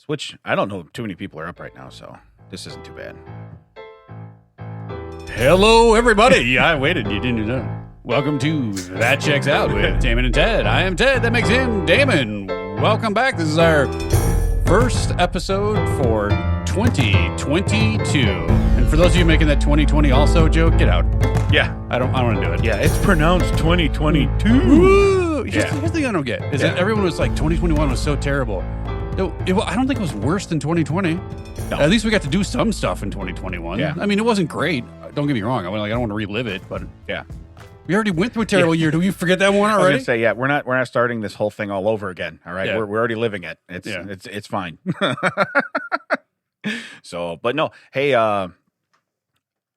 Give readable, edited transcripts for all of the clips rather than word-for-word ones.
Which I don't know, too many people are up right now, so this isn't too bad. Hello, everybody. I waited. You didn't know. Welcome to That Checks Out with Damon and Ted. I am Ted. That makes him Damon. Welcome back. This is our first episode for 2022. And for those of you making that 2020 also joke, get out. Yeah. I don't want to do it. Yeah, it's pronounced 2022. Woo! Here's the thing I don't get is that everyone was like, 2021 was so terrible. No, I don't think it was worse than 2020. No. At least we got to do some stuff in 2021. Yeah. I mean, it wasn't great. Don't get me wrong. I don't want to relive it, but Yeah. we already went through a terrible year. Do we forget that one I was already? gonna say, yeah, we're not starting this whole thing all over again. All right, Yeah. we're already living it. It's fine. So, but no, hey,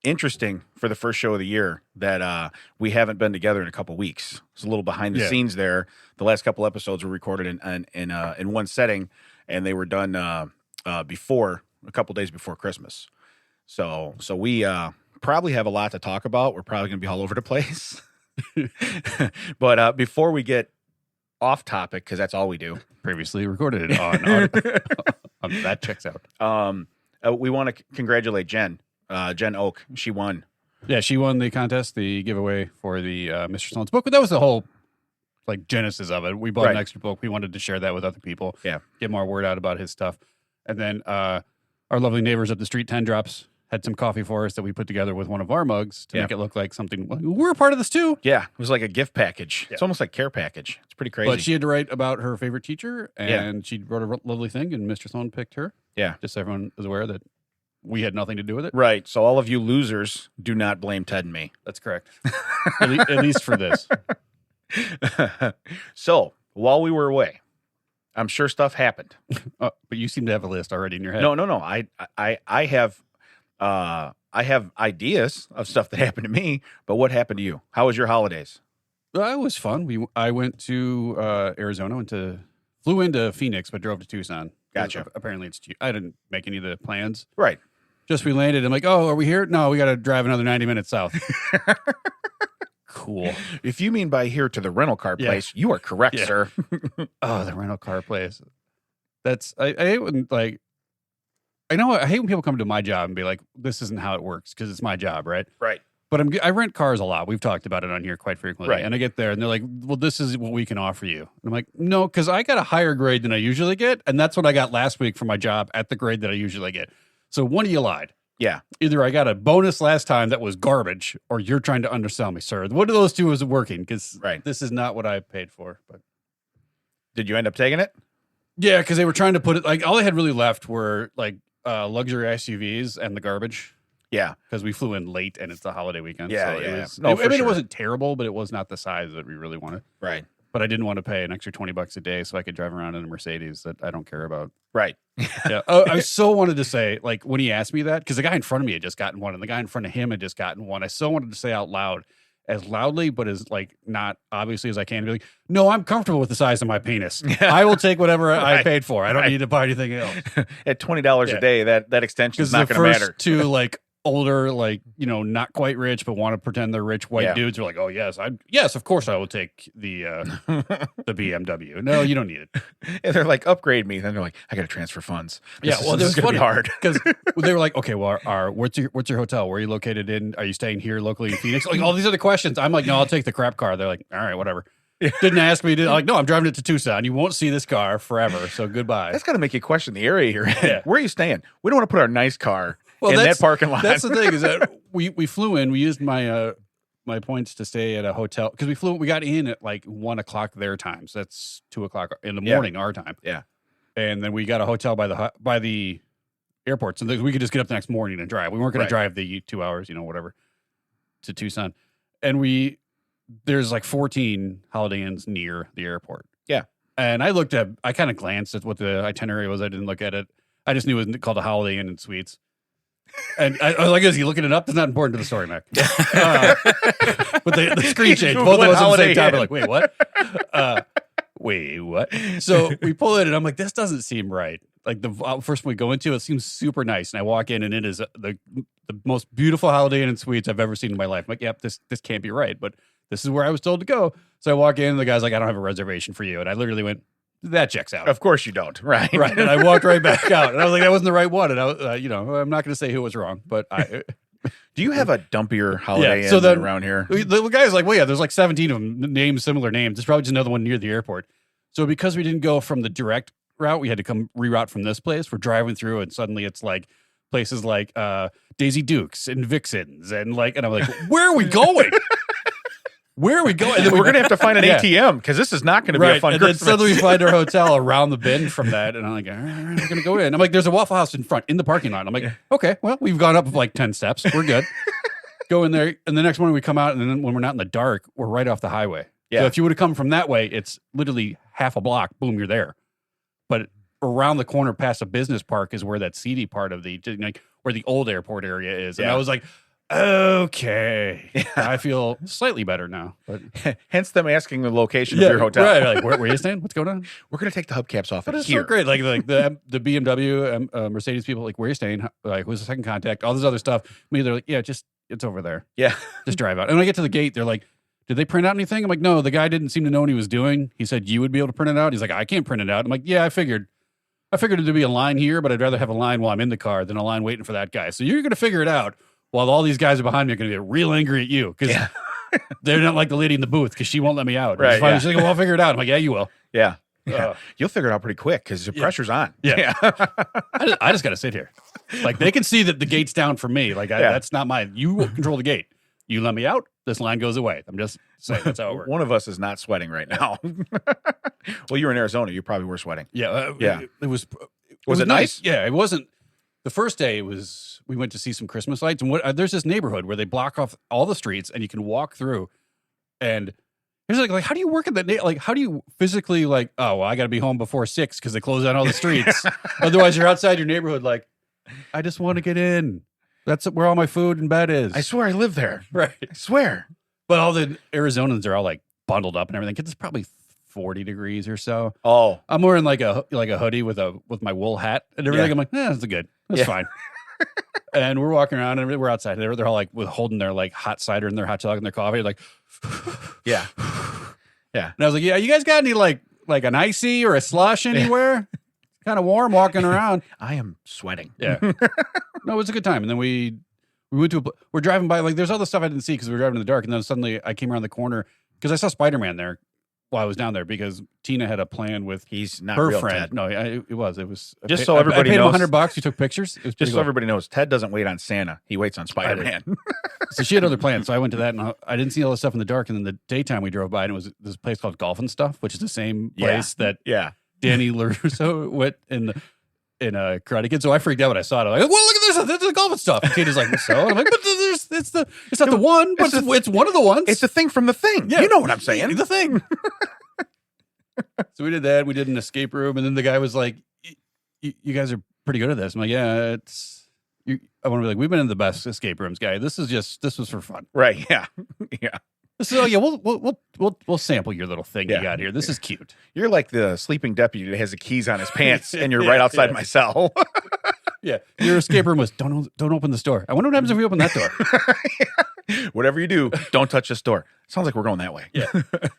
interesting for the first show of the year that we haven't been together in a couple weeks. It's a little behind the scenes there. The last couple episodes were recorded in one setting, and they were done before a couple days before Christmas. So we probably have a lot to talk about. We're probably going to be all over the place. But before we get off topic, because that's all we do. Previously recorded on That Checks Out. We want to congratulate Jen Oak. She won. Yeah, she won the contest, the giveaway for the Mr. Sloan's book. But that was the whole genesis of it. We bought an extra book. We wanted to share that with other people. Yeah. Get more word out about his stuff. And then our lovely neighbors up the street, 10 Drops, had some coffee for us that we put together with one of our mugs to make it look like something. We're a part of this too. Yeah, it was like a gift package. It's almost like care package. It's pretty crazy. But she had to write about her favorite teacher, and she wrote a lovely thing, and Mr. Sloan picked her. Yeah. Just so everyone is aware that we had nothing to do with it. Right. So all of you losers, do not blame Ted and me. That's correct. at least for this. So while we were away, I'm sure stuff happened. But you seem to have a list already in your head. No. I have ideas of stuff that happened to me, but what happened to you? How was your holidays? It was fun. I went to Arizona, flew into Phoenix, but drove to Tucson. Gotcha. Apparently it's cheap. I didn't make any of the plans. Right. Just we landed. I'm like, oh, are we here? No, we got to drive another 90 minutes south. Cool. If you mean by here to the rental car place, you are correct, sir. Oh, the rental car place. I hate when I hate when people come to my job and be like, this isn't how it works because it's my job, right? Right. But I rent cars a lot. We've talked about it on here quite frequently. Right. And I get there and they're like, well, this is what we can offer you. And I'm like, no, because I got a higher grade than I usually get. And that's what I got last week for my job at the grade that I usually get. So one of you lied. Yeah. Either I got a bonus last time that was garbage or you're trying to undersell me, sir. One of those two isn't working because this is not what I paid for. But did you end up taking it? Yeah, because they were trying to put it all they had really left were luxury SUVs and the garbage. Yeah, because we flew in late and it's the holiday weekend. Yeah, so it wasn't terrible, but it was not the size that we really wanted. Right. But I didn't want to pay an extra $20 a day so I could drive around in a Mercedes that I don't care about. Right. Yeah. I so wanted to say, when he asked me that, because the guy in front of me had just gotten one and the guy in front of him had just gotten one. I so wanted to say out loud, as loudly, but as not obviously as I can, be like, no, I'm comfortable with the size of my penis. I will take whatever I paid for. I don't need to buy anything else. At $20 a day, that extension is not going to matter. Two older, not quite rich, but want to pretend they're rich white dudes are like, oh yes, of course I will take the BMW. No, you don't need it. And they're like, upgrade me. Then they're like, I got to transfer funds. This is going to be hard because they were like, okay, well, what's your hotel? Where are you located in? Are you staying here locally in Phoenix? All these other questions. I'm like, no, I'll take the crap car. They're like, all right, whatever. Didn't ask me. No, I'm driving it to Tucson. You won't see this car forever. So goodbye. That's got to make you question the area you're in. Yeah. Where are you staying? We don't want to put our nice car in that parking lot. That's the thing is that we flew in. We used my points to stay at a hotel because we got in at 1 o'clock their time. So that's 2 o'clock in the morning our time. Yeah. And then we got a hotel by the airport, so we could just get up the next morning and drive. We weren't going to drive the 2 hours, whatever, to Tucson. And there's 14 Holiday Inns near the airport. Yeah. And I kind of glanced at what the itinerary was. I didn't look at it. I just knew it was called a Holiday Inn and Suites. And I was like, is he looking it up? That's not important to the story, Mac. But the screen changed. Both of us at the same time. We're like, wait, what? Wait, what? So we pull in, and I'm like, this doesn't seem right. The first one we go into, it seems super nice. And I walk in, and it is the most beautiful Holiday Inn and Suites I've ever seen in my life. I'm like, yep, this can't be right. But this is where I was told to go. So I walk in, and the guy's like, I don't have a reservation for you. And I literally went, that checks out. Of course you don't. Right. Right. And I walked right back out. And I was like, that wasn't the right one. And I was, I'm not going to say who was wrong, but Do you have a dumpier Holiday Yeah, so Inn then- around here? the guy's like, well, yeah, there's like 17 of them, similar names. There's probably just another one near the airport. So because we didn't go from the direct route, we had to come reroute from this place. We're driving through, and suddenly it's like places like Daisy Dukes and Vixens, and I'm like, where are we going? Where are we going? And then we're going to have to find an Yeah. ATM because this is not going to be a fun and then Christmas. suddenly we find our hotel around the bend from that, and I'm like, all right, we're going to go in. I'm like, there's a Waffle House in front in the parking lot. I'm like, okay, well, we've gone up like 10 steps. We're good. Go in there, and the next morning we come out, and then when we're not in the dark, we're right off the highway. Yeah. So if you would have come from that way, it's literally half a block. Boom, you're there. But around the corner past a business park is where that seedy part of where the old airport area is. And Yeah. I was like, okay, I feel slightly better now. But Hence them asking the location of your hotel. right? Like, where are you staying? What's going on? We're going to take the hubcaps off But at it's here. so great. Like the BMW, Mercedes people, like, where are you staying? Like, who's the second contact? All this other stuff. Me, they're like, yeah, it's over there. Yeah. Just drive out. And when I get to the gate, they're like, did they print out anything? I'm like, no, the guy didn't seem to know what he was doing. He said you would be able to print it out. He's like, I can't print it out. I'm like, yeah, I figured there'd be a line here, but I'd rather have a line while I'm in the car than a line waiting for that guy. So you're going to figure it out while all these guys are behind me are going to get real angry at you because they're not like the lady in the booth because she won't let me out. Right, yeah. She's like, well, I'll figure it out. I'm like, yeah, you will. Yeah. You'll figure it out pretty quick because the pressure's on. Yeah. I just got to sit here. Like, they can see that the gate's down for me. Like, that's not mine. You control the gate. You let me out, this line goes away. I'm just saying that's how it works. One of us is not sweating right now. Well, you were in Arizona. You probably were sweating. Yeah. It was. Was it nice? Yeah, it wasn't. The first day we went to see some Christmas lights, and there's this neighborhood where they block off all the streets, and you can walk through. And it's like how do you work in that? Like, how do you physically oh, well, I got to be home before 6 because they close down all the streets. Otherwise, you're outside your neighborhood. Like, I just want to get in. That's where all my food and bed is. I swear I live there. Right. I swear. But all the Arizonans are all like bundled up and everything. It's probably 40 degrees or so. Oh. I'm wearing like a hoodie with my wool hat and everything. Yeah. I'm like, that's good. That's fine. And we're walking around and we're outside. They're all like holding their like hot cider and their hot dog and their coffee. Like, Yeah. Yeah. And I was like, yeah, you guys got any like an icy or a slush anywhere? Kind of warm walking around. I am sweating. Yeah. No, it was a good time. And then we went to we're driving by, like, there's all the stuff I didn't see because we were driving in the dark. And then suddenly I came around the corner because I saw Spider-Man there while I was down there because Tina had a plan with He's not her real, friend. Ted. No, it was. Just so everybody I paid knows. him $100. You took pictures. It was Just so everybody knows, Ted doesn't wait on Santa. He waits on Spider-Man. So she had other plans. So I went to that and I didn't see all this stuff in the dark. And then the daytime we drove by and it was this place called Golf and Stuff, which is the same place that Yeah. Danny LaRusso went in Karate Kid. So I freaked out when I saw it. I'm like, well, look at this. This is Golf and Stuff. And Kate is like, so? And I'm like, but it's not the one, but it's one of the ones. It's the thing from the thing. Yeah. You know what I'm saying. The thing. So we did that. We did an escape room. And then the guy was like, you guys are pretty good at this. I'm like, yeah, I want to be like, we've been in the best escape rooms, guy. This was for fun. Right. Yeah. Yeah. This is, we'll sample your little thing you got here. This is cute. You're like the sleeping deputy that has the keys on his pants and you're right outside my cell. Yeah. Your escape room was, don't open this door. I wonder what happens if we open that door. Whatever you do, don't touch this door. Sounds like we're going that way. Yeah.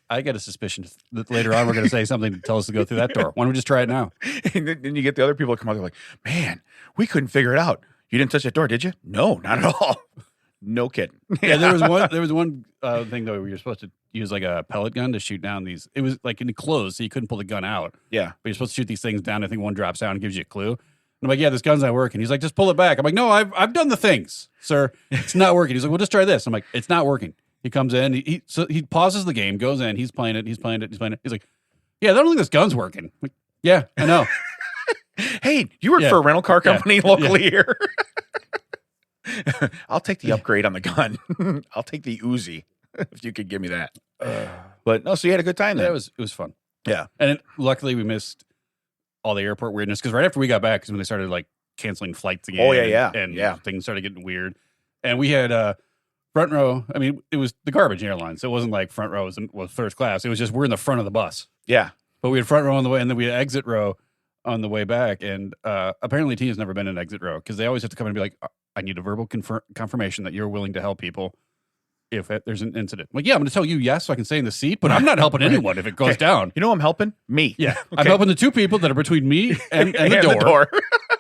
I got a suspicion that later on we're going to say something to tell us to go through that door. Why don't we just try it now? And then you get the other people that come out, they're like, man, we couldn't figure it out. You didn't touch that door, did you? No, not at all. No kidding. Yeah, there was one thing though where you're supposed to use like a pellet gun to shoot down these. It was like enclosed, so you couldn't pull the gun out. Yeah. But you're supposed to shoot these things down. I think one drops down and gives you a clue. And I'm like, yeah, this gun's not working. He's like, just pull it back. I'm like, no, I've done the things, sir. It's not working. He's like, well, just try this. I'm like, it's not working. He comes in, he pauses the game, goes in, he's playing it. He's like, yeah, I don't think this gun's working. I'm like, yeah, I know. Hey, you work for a rental car company locally here. I'll take the upgrade on the gun. I'll take the Uzi if you could give me that. But no, so you had a good time then. Yeah, it was fun. Yeah. And luckily we missed all the airport weirdness because right after we got back is when they started like canceling flights again. Oh, yeah. And things started getting weird. And we had front row. I mean, it was the garbage airline, so it wasn't like front row was first class. It was just we're in the front of the bus. Yeah. But we had front row on the way, and then we had exit row on the way back. And apparently Tina's never been in exit row because they always have to come in and be like, I need a verbal confirmation that you're willing to help people. if there's an incident. Like, yeah, I'm going to tell you yes so I can stay in the seat, but I'm not helping anyone if it goes down. You know I'm helping? Me. Yeah. Okay. I'm helping the two people that are between me and the door.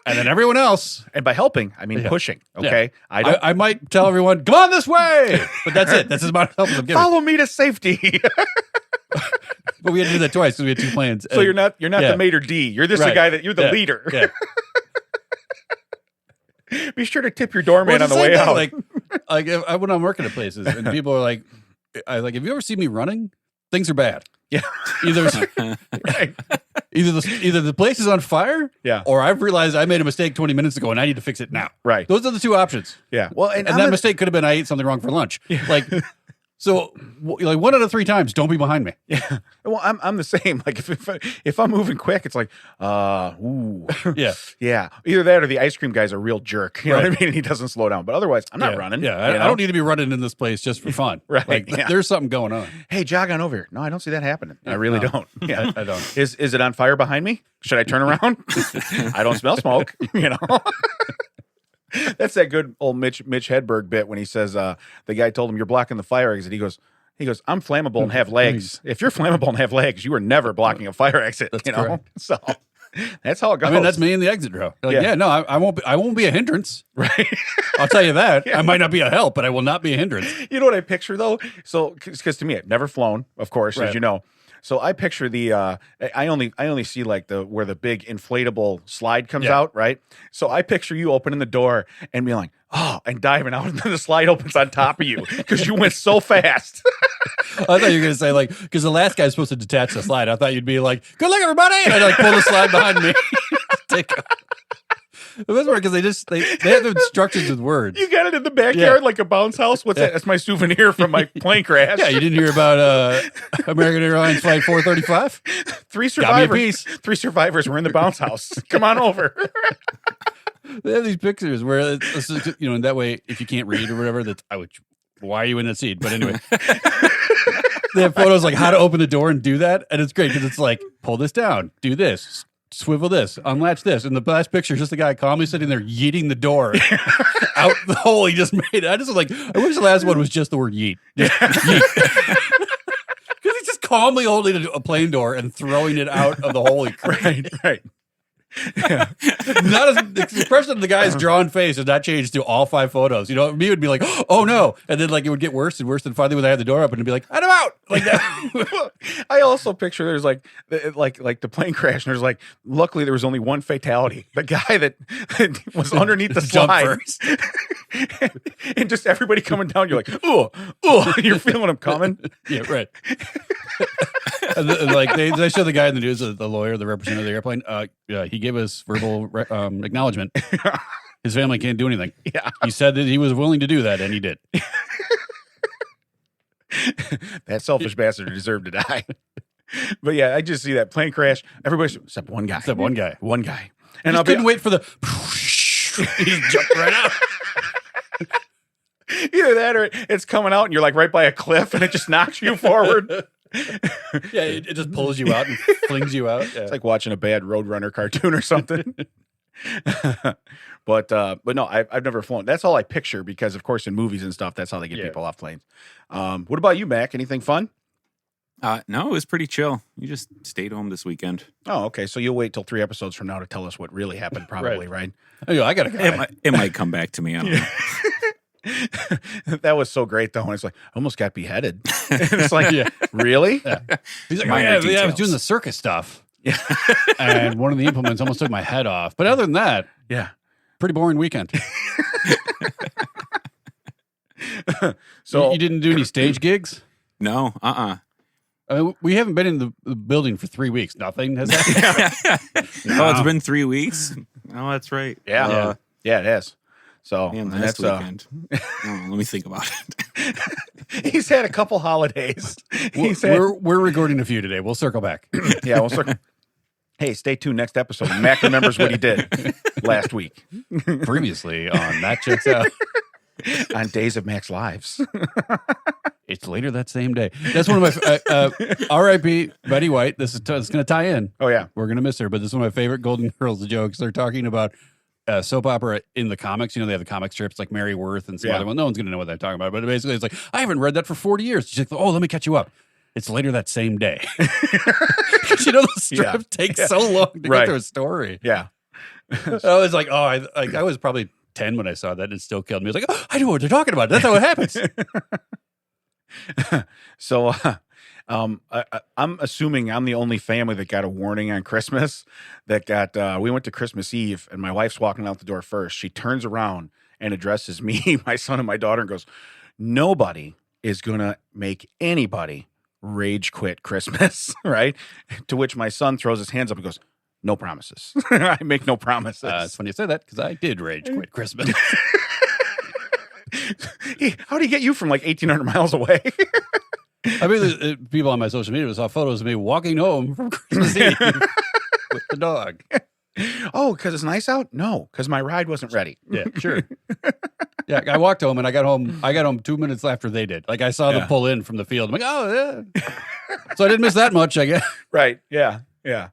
And then everyone else. And by helping, I mean pushing. Okay. Yeah. I might tell everyone, come on this way. But that's it. That's as much help as I'm giving. Follow me to safety. But we had to do that twice because we had two planes. So you're not the maitre d'. You're just the guy you're the leader. Yeah. Be sure to tip your doorman on the way out. Like when I'm working at places and people are like, have you ever seen me running? Things are bad. Yeah. Either the place is on fire, or I've realized I made a mistake 20 minutes ago and I need to fix it now. Right. Those are the two options. Yeah. Well, and that mistake could have been I ate something wrong for lunch. Yeah. Like, so like 1 out of 3 times, don't be behind me. Yeah. Well, I'm the same. Like if I'm moving quick, it's like, ooh. Yeah. Yeah. Either that or the ice cream guy's a real jerk. You know what I mean? And he doesn't slow down. But otherwise, I'm not running. Yeah. I don't need to be running in this place just for fun. Right. Like, there's something going on. Hey, jog on over here. No, I don't see that happening. I really don't. Yeah. I don't. Is it on fire behind me? Should I turn around? I don't smell smoke, you know? That's that good old Mitch Hedberg bit when he says the guy told him you're blocking the fire exit. He goes, I'm flammable and have legs. If you're flammable and have legs, you are never blocking a fire exit. That's correct. So that's how it goes. I mean, that's me in the exit row. Like, no, I won't be a hindrance. Right. I'll tell you that. I might not be a help, but I will not be a hindrance. You know what I picture though? So, because to me, I've never flown, of course, as you know. So I picture the I only see like where the big inflatable slide comes out, right? So I picture you opening the door and being like, and diving out, and then the slide opens on top of you because you went so fast. I thought you were going to say, like, because the last guy's supposed to detach the slide. I thought you'd be like, good luck, everybody. And I'd like pull the slide behind me. Take off. The best part because they have instructions with words. You got it in the backyard like a bounce house. What's that? That's my souvenir from my plane crash. Yeah, you didn't hear about American Airlines Flight 435? 3 survivors. 3 survivors were in the bounce house. Come on over. They have these pictures where it's in that way, if you can't read or whatever, why are you in that seat? But anyway. They have photos like how to open the door and do that, and it's great because it's like pull this down, do this, swivel this, unlatch this, and the last picture is just the guy calmly sitting there yeeting the door out the hole he just made. I just was like, I wish the last one was just the word yeet. Yeet. Because he's just calmly holding a plane door and throwing it out of the hole he created. Right. Yeah. The expression of the guy's drawn face has not changed through all 5 photos. You know, me would be like, oh no, and then like it would get worse and worse. And finally, when I had the door open, it'd be like, I'm out, like that. I also picture there's like the plane crash, and there's like, luckily there was only one fatality. The guy that was underneath the slide, and just everybody coming down. You're like, oh, you're feeling him coming. Yeah, right. And like they show the guy in the news, the lawyer, the representative of the airplane. He gave us verbal acknowledgement. His family can't do anything. Yeah, he said that he was willing to do that, and he did. That selfish bastard deserved to die. But yeah, I just see that plane crash. Everybody except one guy. One guy. And I couldn't wait for the. He just jumped right out. Either that or it's coming out and you're like right by a cliff and it just knocks you forward. Yeah, it just pulls you out and flings you out. Yeah. It's like watching a bad Roadrunner cartoon or something. But no, I've never flown. That's all I picture because, of course, in movies and stuff, that's how they get people off planes. What about you, Mac? Anything fun? No, it was pretty chill. You just stayed home this weekend. Oh, okay. So you'll wait till 3 episodes from now to tell us what really happened, probably, right? Oh, I got a guy. It might come back to me. I don't know. That was so great, though. And it's like, I almost got beheaded. And it's like, really? Yeah. He's like, I was doing the circus stuff. Yeah. And one of the implements almost took my head off. But other than that, pretty boring weekend. So you didn't do any stage gigs? No, I mean, we haven't been in the building for 3 weeks. Nothing has happened. Oh, it's been 3 weeks? Oh, that's right. Yeah. Yeah, it has. So that's weekend. Let me think about it. He's had a couple holidays. We're recording a few today. We'll circle back. Yeah, we'll circle. Hey, stay tuned. Next episode. Mac remembers what he did last week. Previously on That Checks Out. On Days of Mac's Lives. It's later that same day. That's one of my R.I.P. Betty White. This is going to tie in. Oh yeah, we're going to miss her. But this is one of my favorite Golden Girls jokes. They're talking about soap opera in the comics. You know, they have the comic strips like Mary Worth and some other one. No one's going to know what they're talking about. But basically, it's like, I haven't read that for 40 years. She's like, oh, let me catch you up. It's later that same day. Because, you know, the strips take so long to get through a story. Yeah. I was like, oh, I was probably 10 when I saw that. And it still killed me. I was like, oh, I know what they're talking about. That's how it happens. So I'm assuming I'm the only family that got a warning on Christmas that got, we went to Christmas Eve and my wife's walking out the door first. She turns around and addresses me, my son and my daughter and goes, nobody is going to make anybody rage quit Christmas, right? To which my son throws his hands up and goes, no promises. I make no promises. It's funny you say that because I did rage quit Christmas. How do you get you from like 1,800 miles away? I mean, people on my social media saw photos of me walking home from Christmas Eve with the dog. Oh, because it's nice out? No, because my ride wasn't ready. Yeah, sure. Yeah, I walked home and I got home 2 minutes after they did. Like I saw them pull in from the field. I'm like, oh, yeah. So I didn't miss that much, I guess. Right. Yeah. Yeah.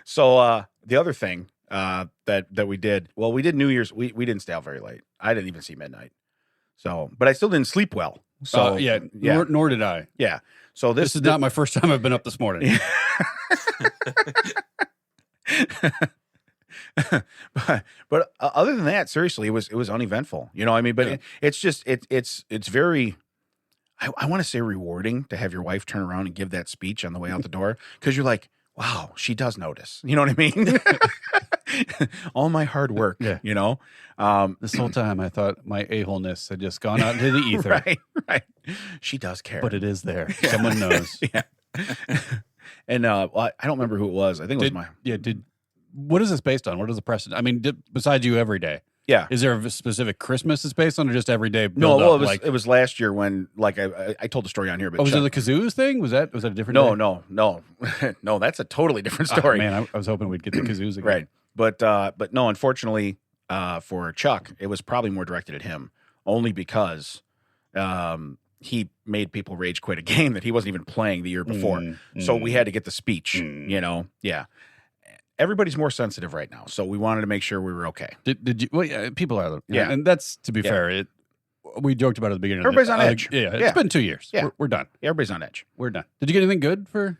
So the other thing that we did, well, we did New Year's. We didn't stay out very late. I didn't even see midnight. So, but I still didn't sleep well. So yeah. Nor did I. Yeah. So this is not my first time I've been up this morning. but other than that, seriously, it was uneventful. You know what I mean? But it's just it's very. I want to say rewarding to have your wife turn around and give that speech on the way out the door because you're like, wow, she does notice. You know what I mean? All my hard work. Yeah. You know, this whole time I thought my a-holeness had just gone out into the ether. Right. She does care, but it is there. Someone knows. Yeah. And well, I don't remember who it was. I think it was my. Yeah. What is this based on? What is the precedent? I mean, besides you every day. Yeah. Is there a specific Christmas it's based on or just every day? No, well, it was last year when, like, I told the story on here. But was it the kazoos thing? Was that a different day? No. No, that's a totally different story. Oh, man, I was hoping we'd get the kazoos again. Right. But no, unfortunately, for Chuck, it was probably more directed at him, only because he made people rage quit a game that he wasn't even playing the year before. So we had to get the speech, you know? Yeah. Everybody's more sensitive right now, so we wanted to make sure we were okay. Did you? Well, yeah, people are. Yeah, and that's to be fair. We joked about it at the beginning. Everybody's on edge. It's been 2 years. Yeah, we're done. Everybody's on edge. We're done. Did you get anything good for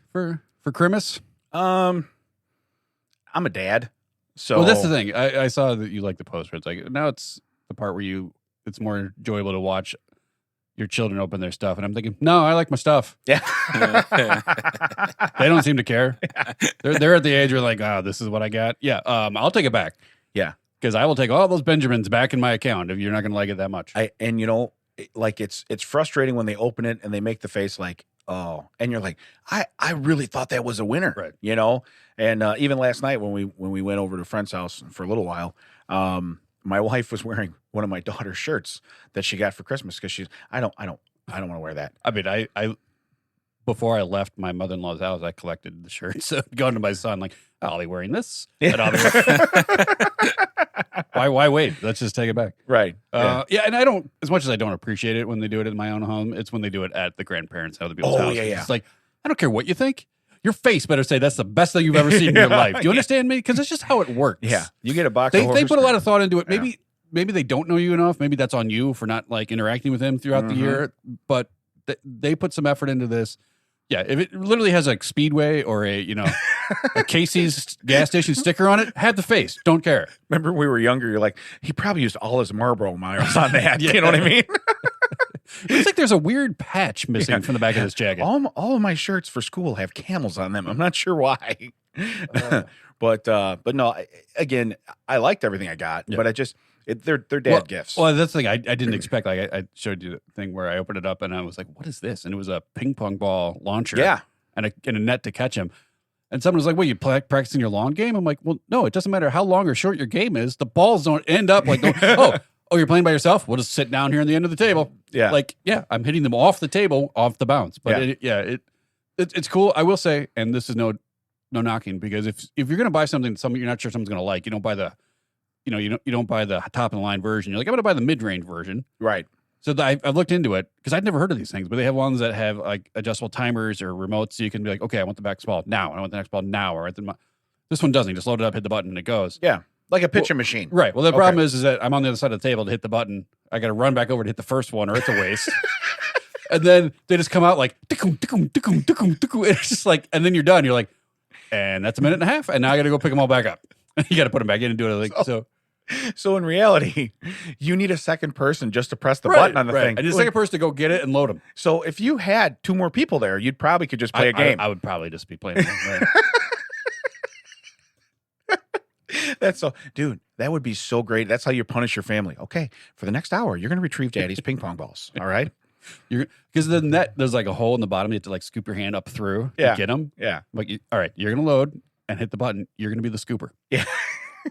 Christmas? I'm a dad, so well, that's the thing. I saw that you like the post where it's like now it's the part where it's more enjoyable to watch your children open their stuff, and I'm thinking, no, I like my stuff. Yeah, they don't seem to care. They're at the age where like, oh, this is what I got. Yeah, I'll take it back. Yeah, because I will take all those Benjamins back in my account if you're not going to like it that much. And you know, like it's frustrating when they open it and they make the face like, oh, and you're like, I really thought that was a winner, right? You know, and even last night when we went over to a friend's house for a little while, my wife was wearing one of my daughter's shirts that she got for Christmas because I don't want to wear that. I mean, I before I left my mother-in-law's house, I collected the shirts. Going to my son, like, I'll be wearing this. And I'll be why wait? Let's just take it back. Right. Yeah, and I don't, as much as I don't appreciate it when they do it in my own home, it's when they do it at the grandparents' house, the people's house. Yeah. It's like, I don't care what you think. Your face better say that's the best thing you've ever seen in your life. Do you understand me? Because it's just how it works. Yeah. You get a box of they put a lot of thought into it. Maybe they don't know you enough. Maybe that's on you for not like interacting with him throughout the year. But they put some effort into this. Yeah, if it literally has a Speedway or a Casey's gas station sticker on it, have the face. Don't care. Remember when we were younger, you're like, he probably used all his Marlboro miles on that. You know what I mean? It looks like there's a weird patch missing from the back of this jacket. All of my shirts for school have camels on them. I'm not sure why. But no, again, I liked everything I got, but I just... they're dad gifts. Well, that's the thing I didn't expect. Like I showed you the thing where I opened it up and I was like, "What is this?" And it was a ping pong ball launcher, and a net to catch him. And someone was like, "Well, you practicing your long game?" I'm like, "Well, no, it doesn't matter how long or short your game is. The balls don't end up like, oh, you're playing by yourself. We'll just sit down here on the end of the table. Yeah, I'm hitting them off the table, off the bounce. But it's cool. I will say, and this is no knocking, because if you're gonna buy something you're not sure someone's gonna like, you don't buy the you don't buy the top of the line version. You're like, I'm going to buy the mid-range version. Right. So I've looked into it because I'd never heard of these things, but they have ones that have like adjustable timers or remotes. So you can be like, okay, I want the back ball now. I want the next ball now. Or this one doesn't. You just load it up, hit the button, and it goes. Yeah. Like a pitching machine. Right. Well, the problem is that I'm on the other side of the table to hit the button. I got to run back over to hit the first one, or it's a waste. And then they just come out like, "Tickum, tickum, tickum, tickum, tickum." It's just like, and then you're done. You're like, and that's a minute and a half. And now I got to go pick them all back up. You got to put them back in and do it. Like, so in reality, you need a second person just to press the button on the thing. And the second person to go get it and load them. So if you had 2 more people there, you'd probably could just play a game. I would probably just be playing. Right? That's so, dude, that would be so great. That's how you punish your family. Okay, for the next hour, you're going to retrieve daddy's ping pong balls. All right. Because the net, there's like a hole in the bottom. You have to like scoop your hand up through to get them. Yeah. Like, all right, you're going to load and hit the button. You're going to be the scooper. Yeah.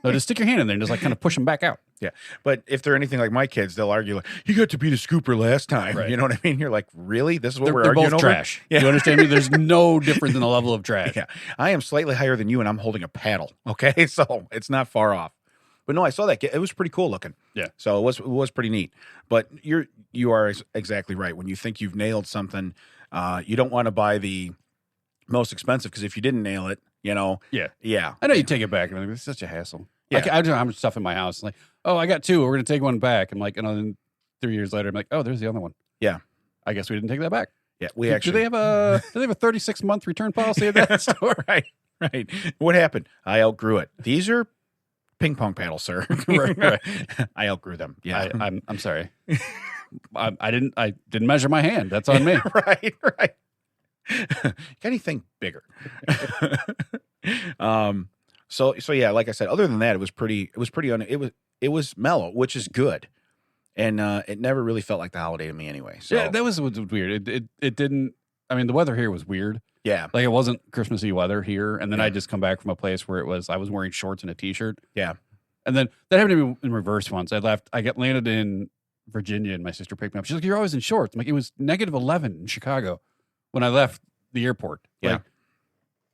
So just stick your hand in there and just like kind of push them back out. Yeah. But if they're anything like my kids, they'll argue like, you got to be the scooper last time. Right. You know what I mean? You're like, really? This is what we're they're arguing both over? trash. Yeah. You understand me? There's no difference in the level of trash. Yeah. I am slightly higher than you and I'm holding a paddle. Okay. So it's not far off. But no, I saw that. It was pretty cool looking. Yeah. So it was pretty neat. But you are exactly right. When you think you've nailed something, you don't want to buy the most expensive, because if you didn't nail it, you know. Yeah. Yeah. I know you take it back. And it's such a hassle. Yeah. I don't know how much stuff in my house. Like, oh, I got 2. We're going to take one back. I'm like, and then 3 years later, I'm like, oh, there's the other one. Yeah. I guess we didn't take that back. Yeah. Do they have a 36-month return policy at that store? Right. What happened? I outgrew it. These are ping pong paddles, sir. Right. I outgrew them. Yeah. I'm sorry. I didn't measure my hand. That's on me. Right. Got anything bigger? So yeah, like I said, other than that, it was mellow, which is good. And it never really felt like the holiday to me anyway. So yeah, that was weird. It didn't. I mean, the weather here was weird. Yeah, like it wasn't Christmassy weather here. And then I just come back from a place where I was wearing shorts and a t-shirt. Yeah, and then that happened to me in reverse once. I got landed in Virginia, and my sister picked me up. She's like, "You're always in shorts." I'm like, "It was -11 in Chicago when I left the airport." Yeah,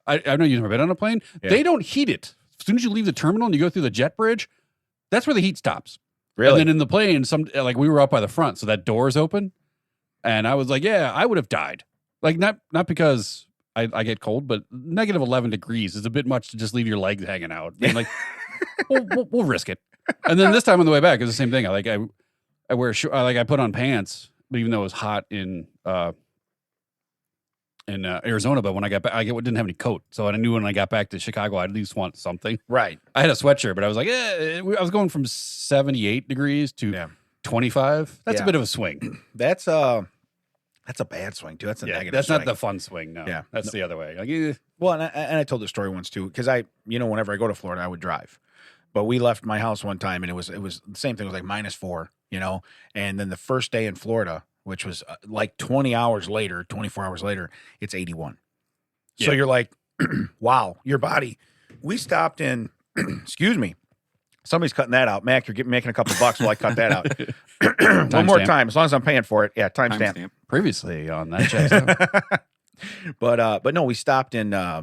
like, I know you've never been on a plane. Yeah. They don't heat it. As soon as you leave the terminal and you go through the jet bridge, that's where the heat stops. Really? And then in the plane, we were up by the front, so that door is open. And I was like, yeah, I would have died. Like, not because I get cold, but -11 degrees is a bit much to just leave your legs hanging out. And like, we'll risk it. And then this time on the way back, it was the same thing. I wear I put on pants, but even though it was hot in Arizona, but when I got back, didn't have any coat. So I knew when I got back to Chicago, I'd at least want something. Right. I had a sweatshirt, but I was like, I was going from 78 degrees to 25. That's a bit of a swing. That's a bad swing too. That's a negative. That's swing. not the fun swing. No. Yeah. That's the other way. Like, Well, and I told this story once too, because whenever I go to Florida, I would drive. But we left my house one time, and it was the same thing. It was like -4, and then the first day in Florida, which was like 24 hours later, it's 81. Yeah. So you're like, wow, your body. We stopped in, excuse me. Somebody's cutting that out. Mac, you're making a couple bucks while I cut that out. One more time, as long as I'm paying for it. Yeah, timestamp. Previously on that chat. But no, we stopped in, I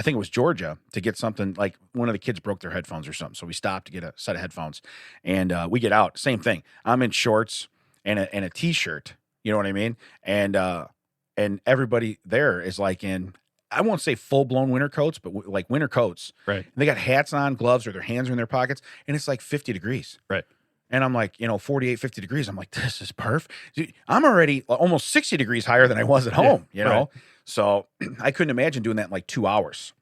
think it was Georgia, to get something. Like one of the kids broke their headphones or something. So we stopped to get a set of headphones. And we get out, same thing. I'm in shorts and a t-shirt. You know what I mean? And everybody there is like in, I won't say full-blown winter coats, but like winter coats. Right. And they got hats on, gloves, or their hands are in their pockets, and it's like 50 degrees. Right. And I'm like, 48, 50 degrees. I'm like, this is perfect. Dude, I'm already almost 60 degrees higher than I was at home, know? Right. So I couldn't imagine doing that in like 2 hours.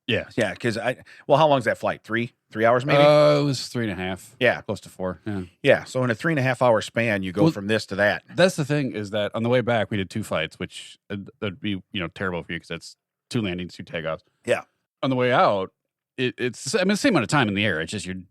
Yeah. Yeah, because how long is that flight? 3 hours maybe? It was 3.5. Yeah. Close to 4. Yeah. Yeah. So in a 3.5 hour span, you go from this to that. That's the thing, is that on the way back, we did 2 flights, which that'd be, terrible for you, because that's 2 landings, 2 takeoffs. Yeah. On the way out, it's the same amount of time in the air. It's just you're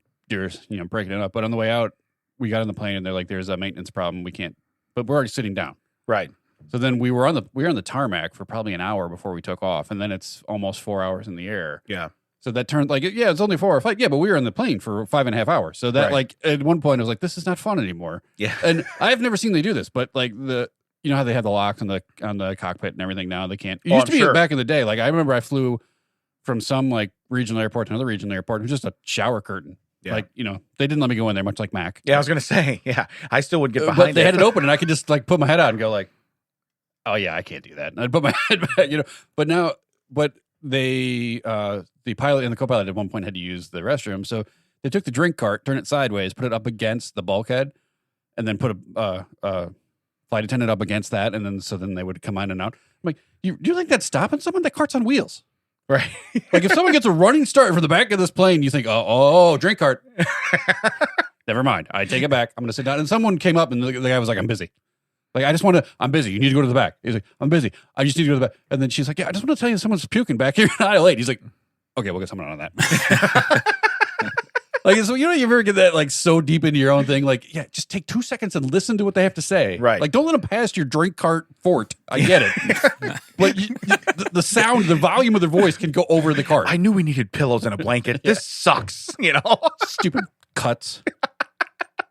breaking it up. But on the way out, we got on the plane and they're like, there's a maintenance problem. We can't, but we're already sitting down. Right. So then we were on the tarmac for probably an hour before we took off. And then it's almost 4 hours in the air. Yeah. So that turned it's only 4 hour flight. Yeah, but we were on the plane for 5.5 hours. So that at one point I was like, this is not fun anymore. Yeah. And I've never seen they do this, but like you know how they have the locks on the cockpit and everything now? They can't. It used to be back in the day. Like I remember I flew from some like regional airport to another regional airport. It was just a shower curtain. Yeah. Like, they didn't let me go in there, much like Mac. Yeah, I was going to say, I still would get behind But they had it open and I could just like put my head out and go like, oh yeah, I can't do that. And I'd put my head back, but they, the pilot and the co-pilot at one point had to use the restroom. So They took the drink cart, turned it sideways, put it up against the bulkhead, and then put a flight attendant up against that, and then they would come in and out. I'm like, do you think that's stopping someone? That cart's on wheels. Right. Like if someone gets a running start for the back of this plane, you think, oh, drink cart. Never mind. I take it back. I'm going to sit down. And someone came up and the guy was like, I'm busy. Like, I'm busy. You need to go to the back. He's like, I'm busy. I just need to go to the back. And then she's like, yeah, I just want to tell you someone's puking back here in aisle 8. He's like, okay, we'll get someone on that. Like, so you ever get that like so deep into your own thing? Like, yeah, just take 2 seconds and listen to what they have to say. Right. Like, don't let them pass your drink cart fort. I get it. But the sound, the volume of their voice can go over the cart. I knew we needed pillows and a blanket. This sucks, Stupid cuts.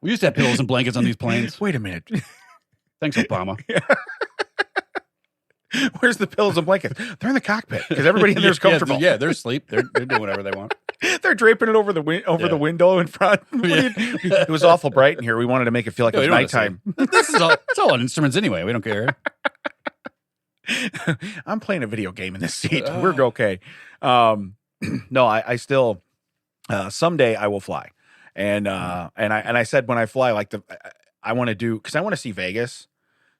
We used to have pillows and blankets on these planes. Wait a minute. Thanks, Obama. Where's the pillows and blankets? They're in the cockpit because everybody in there is comfortable. Yeah, they're asleep. They're doing whatever they want. They're draping it over the the window in front. It was awful bright in here. We wanted to make it feel like it was nighttime. It's all on instruments anyway. We don't care. I'm playing a video game in this seat. We're okay. No, I still someday I will fly, and I said when I fly, like I want to do because I want to see Vegas.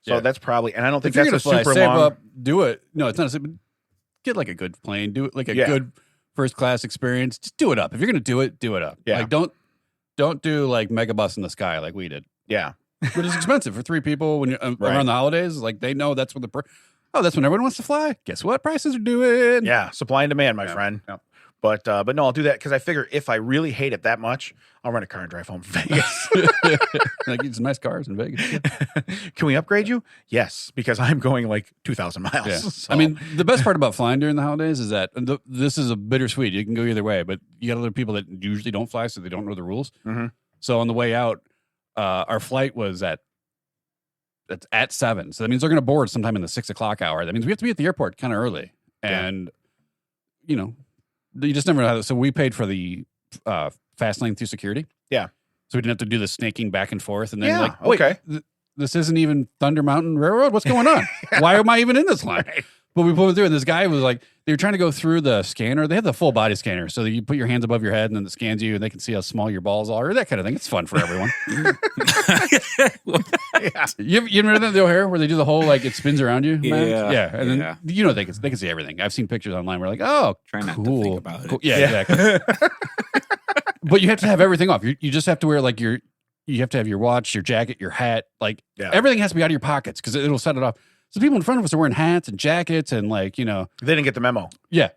So that's probably, and I don't think that's a super save long. Up, do it. No, it's not. Get like a good plane. Do it like a good first class experience. Just do it up. If you're gonna do it up. Yeah. Like don't do like Megabus in the sky like we did. Yeah, but it's expensive for 3 people when you're around the holidays. Like they know that's when that's when everyone wants to fly. Guess what? Prices are doing. Yeah, supply and demand, my friend. Yeah. But no, I'll do that because I figure if I really hate it that much, I'll rent a car and drive home from Vegas. Like some nice cars in Vegas. Can we upgrade you? Yes, because I'm going like 2,000 miles. Yeah. So. I mean, the best part about flying during the holidays is that this is a bittersweet. You can go either way, but you got other people that usually don't fly, so they don't know the rules. Mm-hmm. So on the way out, our flight was at 7. So that means they're going to board sometime in the 6 o'clock hour. That means we have to be at the airport kind of early, and you just never know how. So we paid for the fast lane through security. Yeah. So we didn't have to do the snaking back and forth. And then wait, okay. This isn't even Thunder Mountain Railroad. What's going on? Why am I even in this line? Right. But we pulled through, and this guy was like, they were trying to go through the scanner. They have the full body scanner. So you put your hands above your head, and then it scans you, and they can see how small your balls are, or that kind of thing. It's fun for everyone. You remember that the O'Hare where they do the whole, like, it spins around you? Yeah. Yeah. And then, they can see everything. I've seen pictures online where like, oh, try not cool. to think about it. Cool. Yeah, exactly. But you have to have everything off. You just have to wear, like, you have to have your watch, your jacket, your hat. Like, everything has to be out of your pockets because it'll set it off. So people in front of us are wearing hats and jackets and like, They didn't get the memo. Yeah.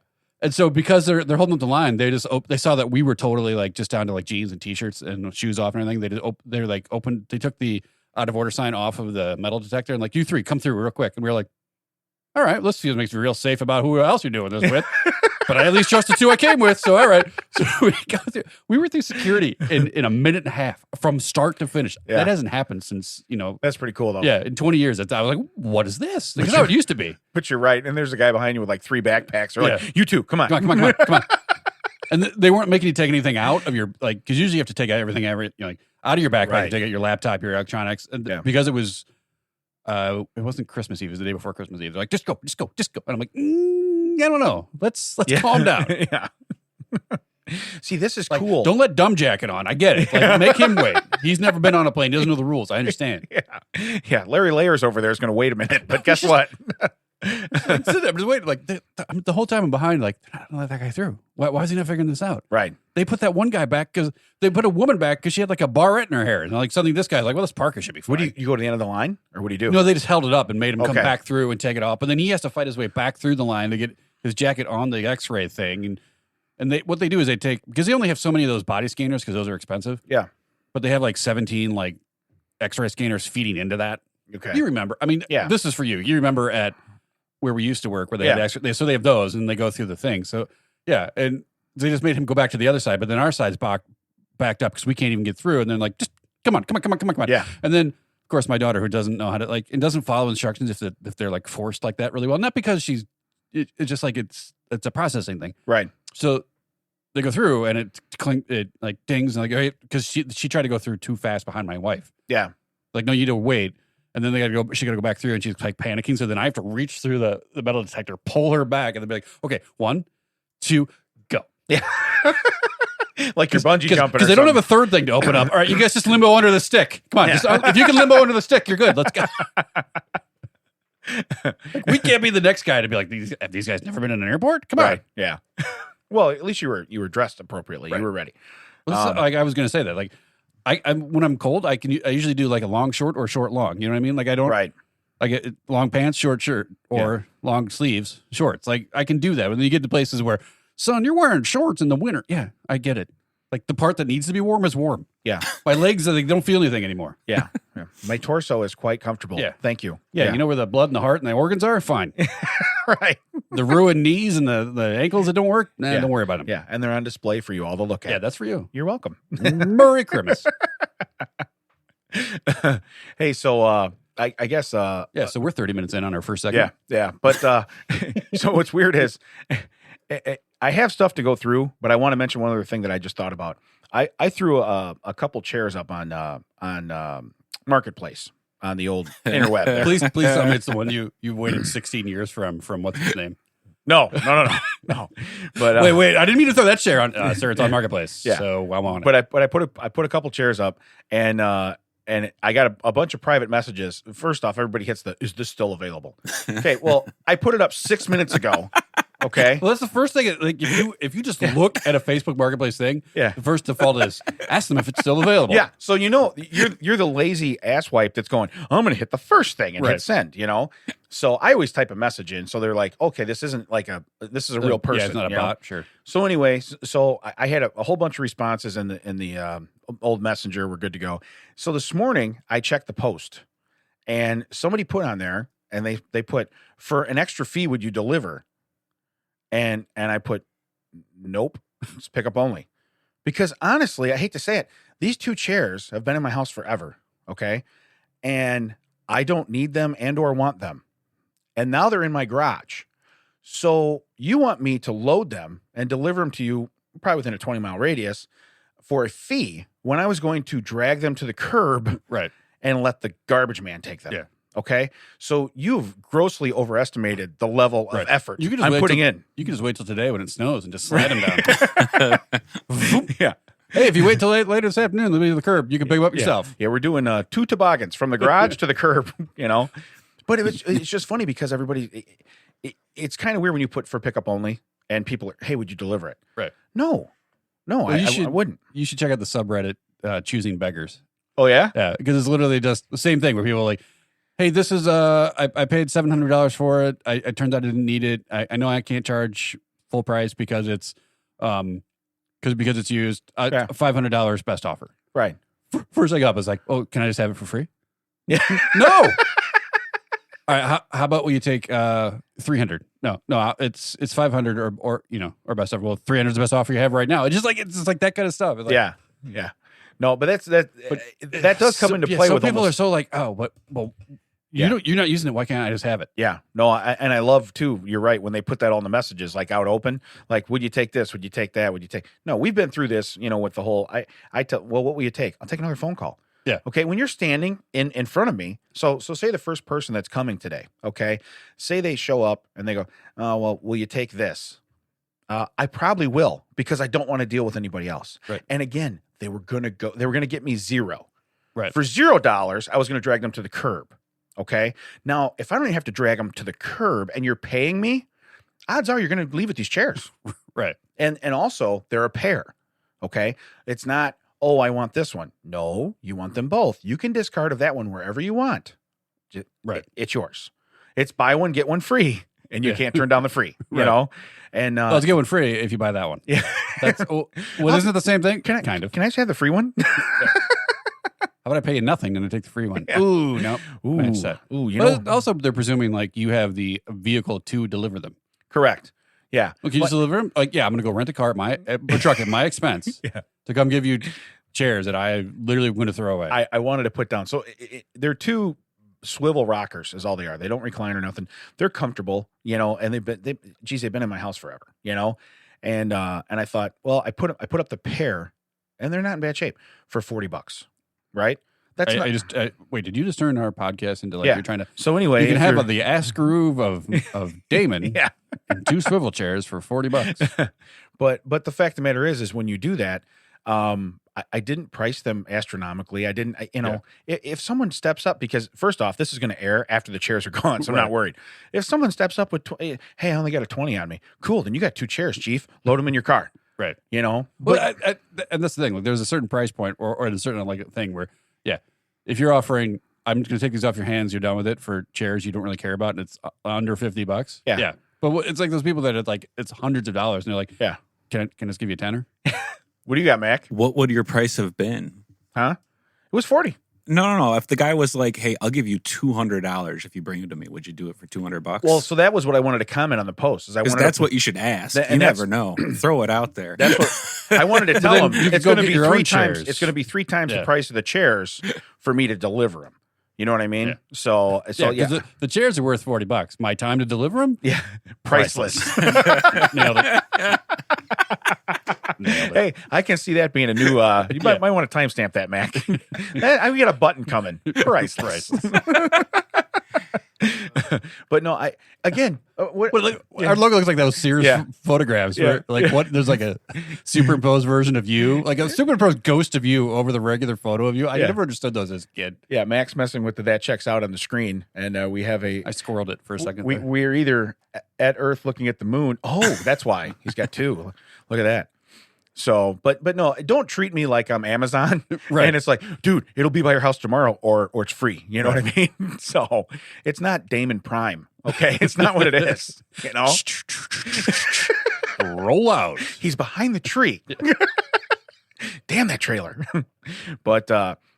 And so because they're holding up the line, they saw that we were totally like just down to like jeans and t-shirts and shoes off and everything. They took the out of order sign off of the metal detector and like, you 3 come through real quick. And we were like, all right, let's see what makes me real safe about who else you're doing this with. But I at least trust the 2 I came with. So, all right. So we were through security in a minute and a half from start to finish. Yeah. That hasn't happened since, That's pretty cool, though. Yeah. In 20 years, I was like, what is this? Because that's how it used to be. But you're right. And there's a guy behind you with like 3 backpacks. They're like, you 2, come on. Come on. And they weren't making you take anything out of your, like, because usually you have to take everything out of your backpack. You take out your laptop, your electronics. And because it was, it wasn't Christmas Eve. It was the day before Christmas Eve. They're like, just go. And I'm like, I don't know. Let's calm down. Yeah. See, this is like, cool. Don't let Dumb Jacket on. I get it. Like, make him wait. He's never been on a plane. He doesn't know the rules. I understand. Yeah. Larry Layers over there is going to wait a minute. But guess what? I'm just waiting. Like the whole time I'm behind. Like, I don't let that guy through. Why is he not figuring this out? Right. They put that one guy back because they put a woman back because she had like a barrette in her hair. And like suddenly this guy's like, well, this Parker should be fine. What do you go to the end of the line, or what do you do? No, they just held it up and made him come back through and take it off. But then he has to fight his way back through the line to get his jacket on the X-ray thing. And what they do is they take, because they only have so many of those body scanners because those are expensive. Yeah. But they have like 17 like X-ray scanners feeding into that. Okay. You remember? I mean, this is for you. You remember at where we used to work where they had X-ray. So they have those and they go through the thing. So yeah, and they just made him go back to the other side, but then our side's backed up because we can't even get through. And then like, just come on. Yeah. And then of course my daughter, who doesn't know how to like, and doesn't follow instructions if they're like forced like that really well. Not because it's just like it's a processing thing. Right. So they go through and it like dings and like, because she tried to go through too fast behind my wife. Yeah. Like, no, you don't wait. And then she got to go back through and she's like panicking. So then I have to reach through the metal detector, pull her back, and then be like, okay, 1, 2, go. Yeah. Like you're bungee jumping. Because they don't have a third thing to open up. All right, you guys just limbo under the stick. Come on. If you can limbo under the stick, you're good. Let's go. We can't be the next guy to be like, have these guys never been in an airport? Come on. Yeah. Well, at least you were dressed appropriately. You were ready. Well, like I was going to say that. Like, when I'm cold, I usually do like a long short or short long. You know what I mean? Like I don't. Right. I get long pants, short shirt, or long sleeves, shorts. Like I can do that. When you get to places where, son, you're wearing shorts in the winter. Yeah, I get it. Like the part that needs to be warm is warm. Yeah. My legs, they don't feel anything anymore. Yeah. My torso is quite comfortable. Yeah. Thank you. Yeah, you know where the blood and the heart and the organs are? Fine. Right. The ruined knees and the ankles that don't work? Nah, don't worry about them. Yeah, and they're on display for you all to look at. Yeah, that's for you. You're welcome. Merry Christmas. Hey, so I guess so we're 30 minutes in on our first segment. Yeah. But so what's weird is I have stuff to go through, but I want to mention one other thing that I just thought about. I threw a couple chairs up on Marketplace on the old interweb there. Please tell me it's the one you waited 16 years from what's his name? No. But wait, I didn't mean to throw that chair on, sir. It's on Marketplace. Yeah. So I'm on it. But I put a couple chairs up and I got a bunch of private messages. First off, everybody hits is this still available? Okay, well, I put it up 6 minutes ago. Okay. Well, that's the first thing. Like, if you just look at a Facebook Marketplace thing, the first default is ask them if it's still available. Yeah. So you're the lazy asswipe that's going, I'm going to hit the first thing and hit send. So I always type a message in. So they're like, okay, this isn't like this is a real person. Yeah, it's not a bot. Sure. So anyway, so I had a whole bunch of responses in the old messenger. We're good to go. So this morning I checked the post, and somebody put on there, and they put, for an extra fee, would you deliver? And I put, nope, it's pickup only. Because honestly, I hate to say it, these two chairs have been in my house forever, okay? And I don't need them and or want them. And now they're in my garage. So you want me to load them and deliver them to you probably within a 20-mile radius for a fee when I was going to drag them to the curb and let the garbage man take them. Yeah. Okay, so you've grossly overestimated the level of effort I'm putting in. You can just wait till today when it snows and just slide them down. Yeah. Hey, if you wait till later this afternoon, they'll be to the curb. You can pick them up yourself. Yeah, we're doing 2 toboggans from the garage to the curb. But it's just funny because everybody, it's kind of weird when you put for pickup only and people are, hey, would you deliver it? Right. No, I wouldn't. You should check out the subreddit choosing beggars. Oh yeah, yeah, because it's literally just the same thing where people are like, hey, this is I paid $700 for it. It turns out I didn't need it. I know I can't charge full price because it's because it's used. $500 best offer. Right. First I got was like, oh, can I just have it for free? Yeah. No. All right. How about will you take 300? No, it's 500 or best offer. Well, 300 is the best offer you have right now. It's just like that kind of stuff. Like, yeah. No, but that does come into play. Some with people are so like, oh, but well. You're not using it. Why can't I just have it? Yeah. No, and I love, too, you're right, when they put that all in the messages, like out open, like, would you take this? Would you take that? Would you take... No, we've been through this, with the whole... I tell, well, what will you take? I'll take another phone call. Yeah. Okay, when you're standing in front of me, so say the first person that's coming today, okay, say they show up and they go, oh, well, will you take this? I probably will, because I don't want to deal with anybody else. Right. And again, they were going to get me $0. Right. For $0, I was going to drag them to the curb. Okay. Now, if I don't even have to drag them to the curb and you're paying me, odds are you're going to leave with these chairs. Right. And also, they're a pair. Okay. It's not, oh, I want this one. No, you want them both. You can discard of that one wherever you want. Right. It's yours. It's buy one, get one free. And you can't turn down the free, you know? And let's get one free if you buy that one. Yeah. That's isn't it the same thing? Kind of. Can I just have the free one? How about I pay you nothing and I take the free one? Yeah. Ooh, no. Ooh, also they're presuming like you have the vehicle to deliver them. Correct. Yeah. Well, can you just deliver them? Like, yeah, I'm going to go rent a car at a truck at my expense to come give you chairs that I literally going to throw away. I wanted to put down. So they're 2 swivel rockers is all they are. They don't recline or nothing. They're comfortable, and they've been in my house forever, and I thought, well, I put up the pair and they're not in bad shape for $40, right? That's not. Wait, did you just turn our podcast into like Yeah. you're trying to? So anyway, You can if have you're- the ass groove of Damon yeah. and 2 swivel chairs for $40. But the fact of the matter is when you do that, I didn't price them astronomically. I didn't, if someone steps up, because first off, this is going to air after the chairs are gone, so I'm not worried. If someone steps up with, hey, I only got a 20 on me. Cool. Then you got 2 chairs, Chief. Load them in your car. Right. You know, But and that's the thing. Like, there's a certain price point or a certain like thing where, if you're offering, I'm going to take these off your hands, you're done with it for chairs you don't really care about, and it's under $50. Yeah. But it's like those people that it's hundreds of dollars, and they're like, Yeah. can I just give you a tenner? what do you got, Mac? What would your price have been? Huh? It was 40. No. If the guy was like, "Hey, I'll give you $200 if you bring it to me," would you do it for $200? Well, so that was what I wanted to comment on the post. Is that's what you should ask. You never know. Throw it out there. That's what I wanted to tell then them. you could It's go going to get be your own 3 times. chairs. It's going to be 3 times the Yeah. price of the chairs for me to deliver them. You know what I mean? Yeah. So 'cause yeah, the chairs are worth $40. My time to deliver them? yeah, priceless. Nailed it. Nailed it. Hey, I can see that being a new. You might want to timestamp that, Mac. I got a button coming. Priceless. But no, what? But our logo looks like those Sears Yeah. photographs. Where, there's like a superimposed version of you, like a superimposed ghost of you over the regular photo of you. I never understood those as a kid. Yeah, Mac's messing with that checks out on the screen, and we have a. I squirreled it for a second. We're either at Earth looking at the moon. Oh, that's why he's got 2. Look at that. So, but no, don't treat me like I'm Amazon. Right. And it's like, dude, it'll be by your house tomorrow or it's free. You know what I mean? So it's not Damon Prime. Okay. It's not what it is. You know, Roll out. he's behind the tree. Damn that trailer. But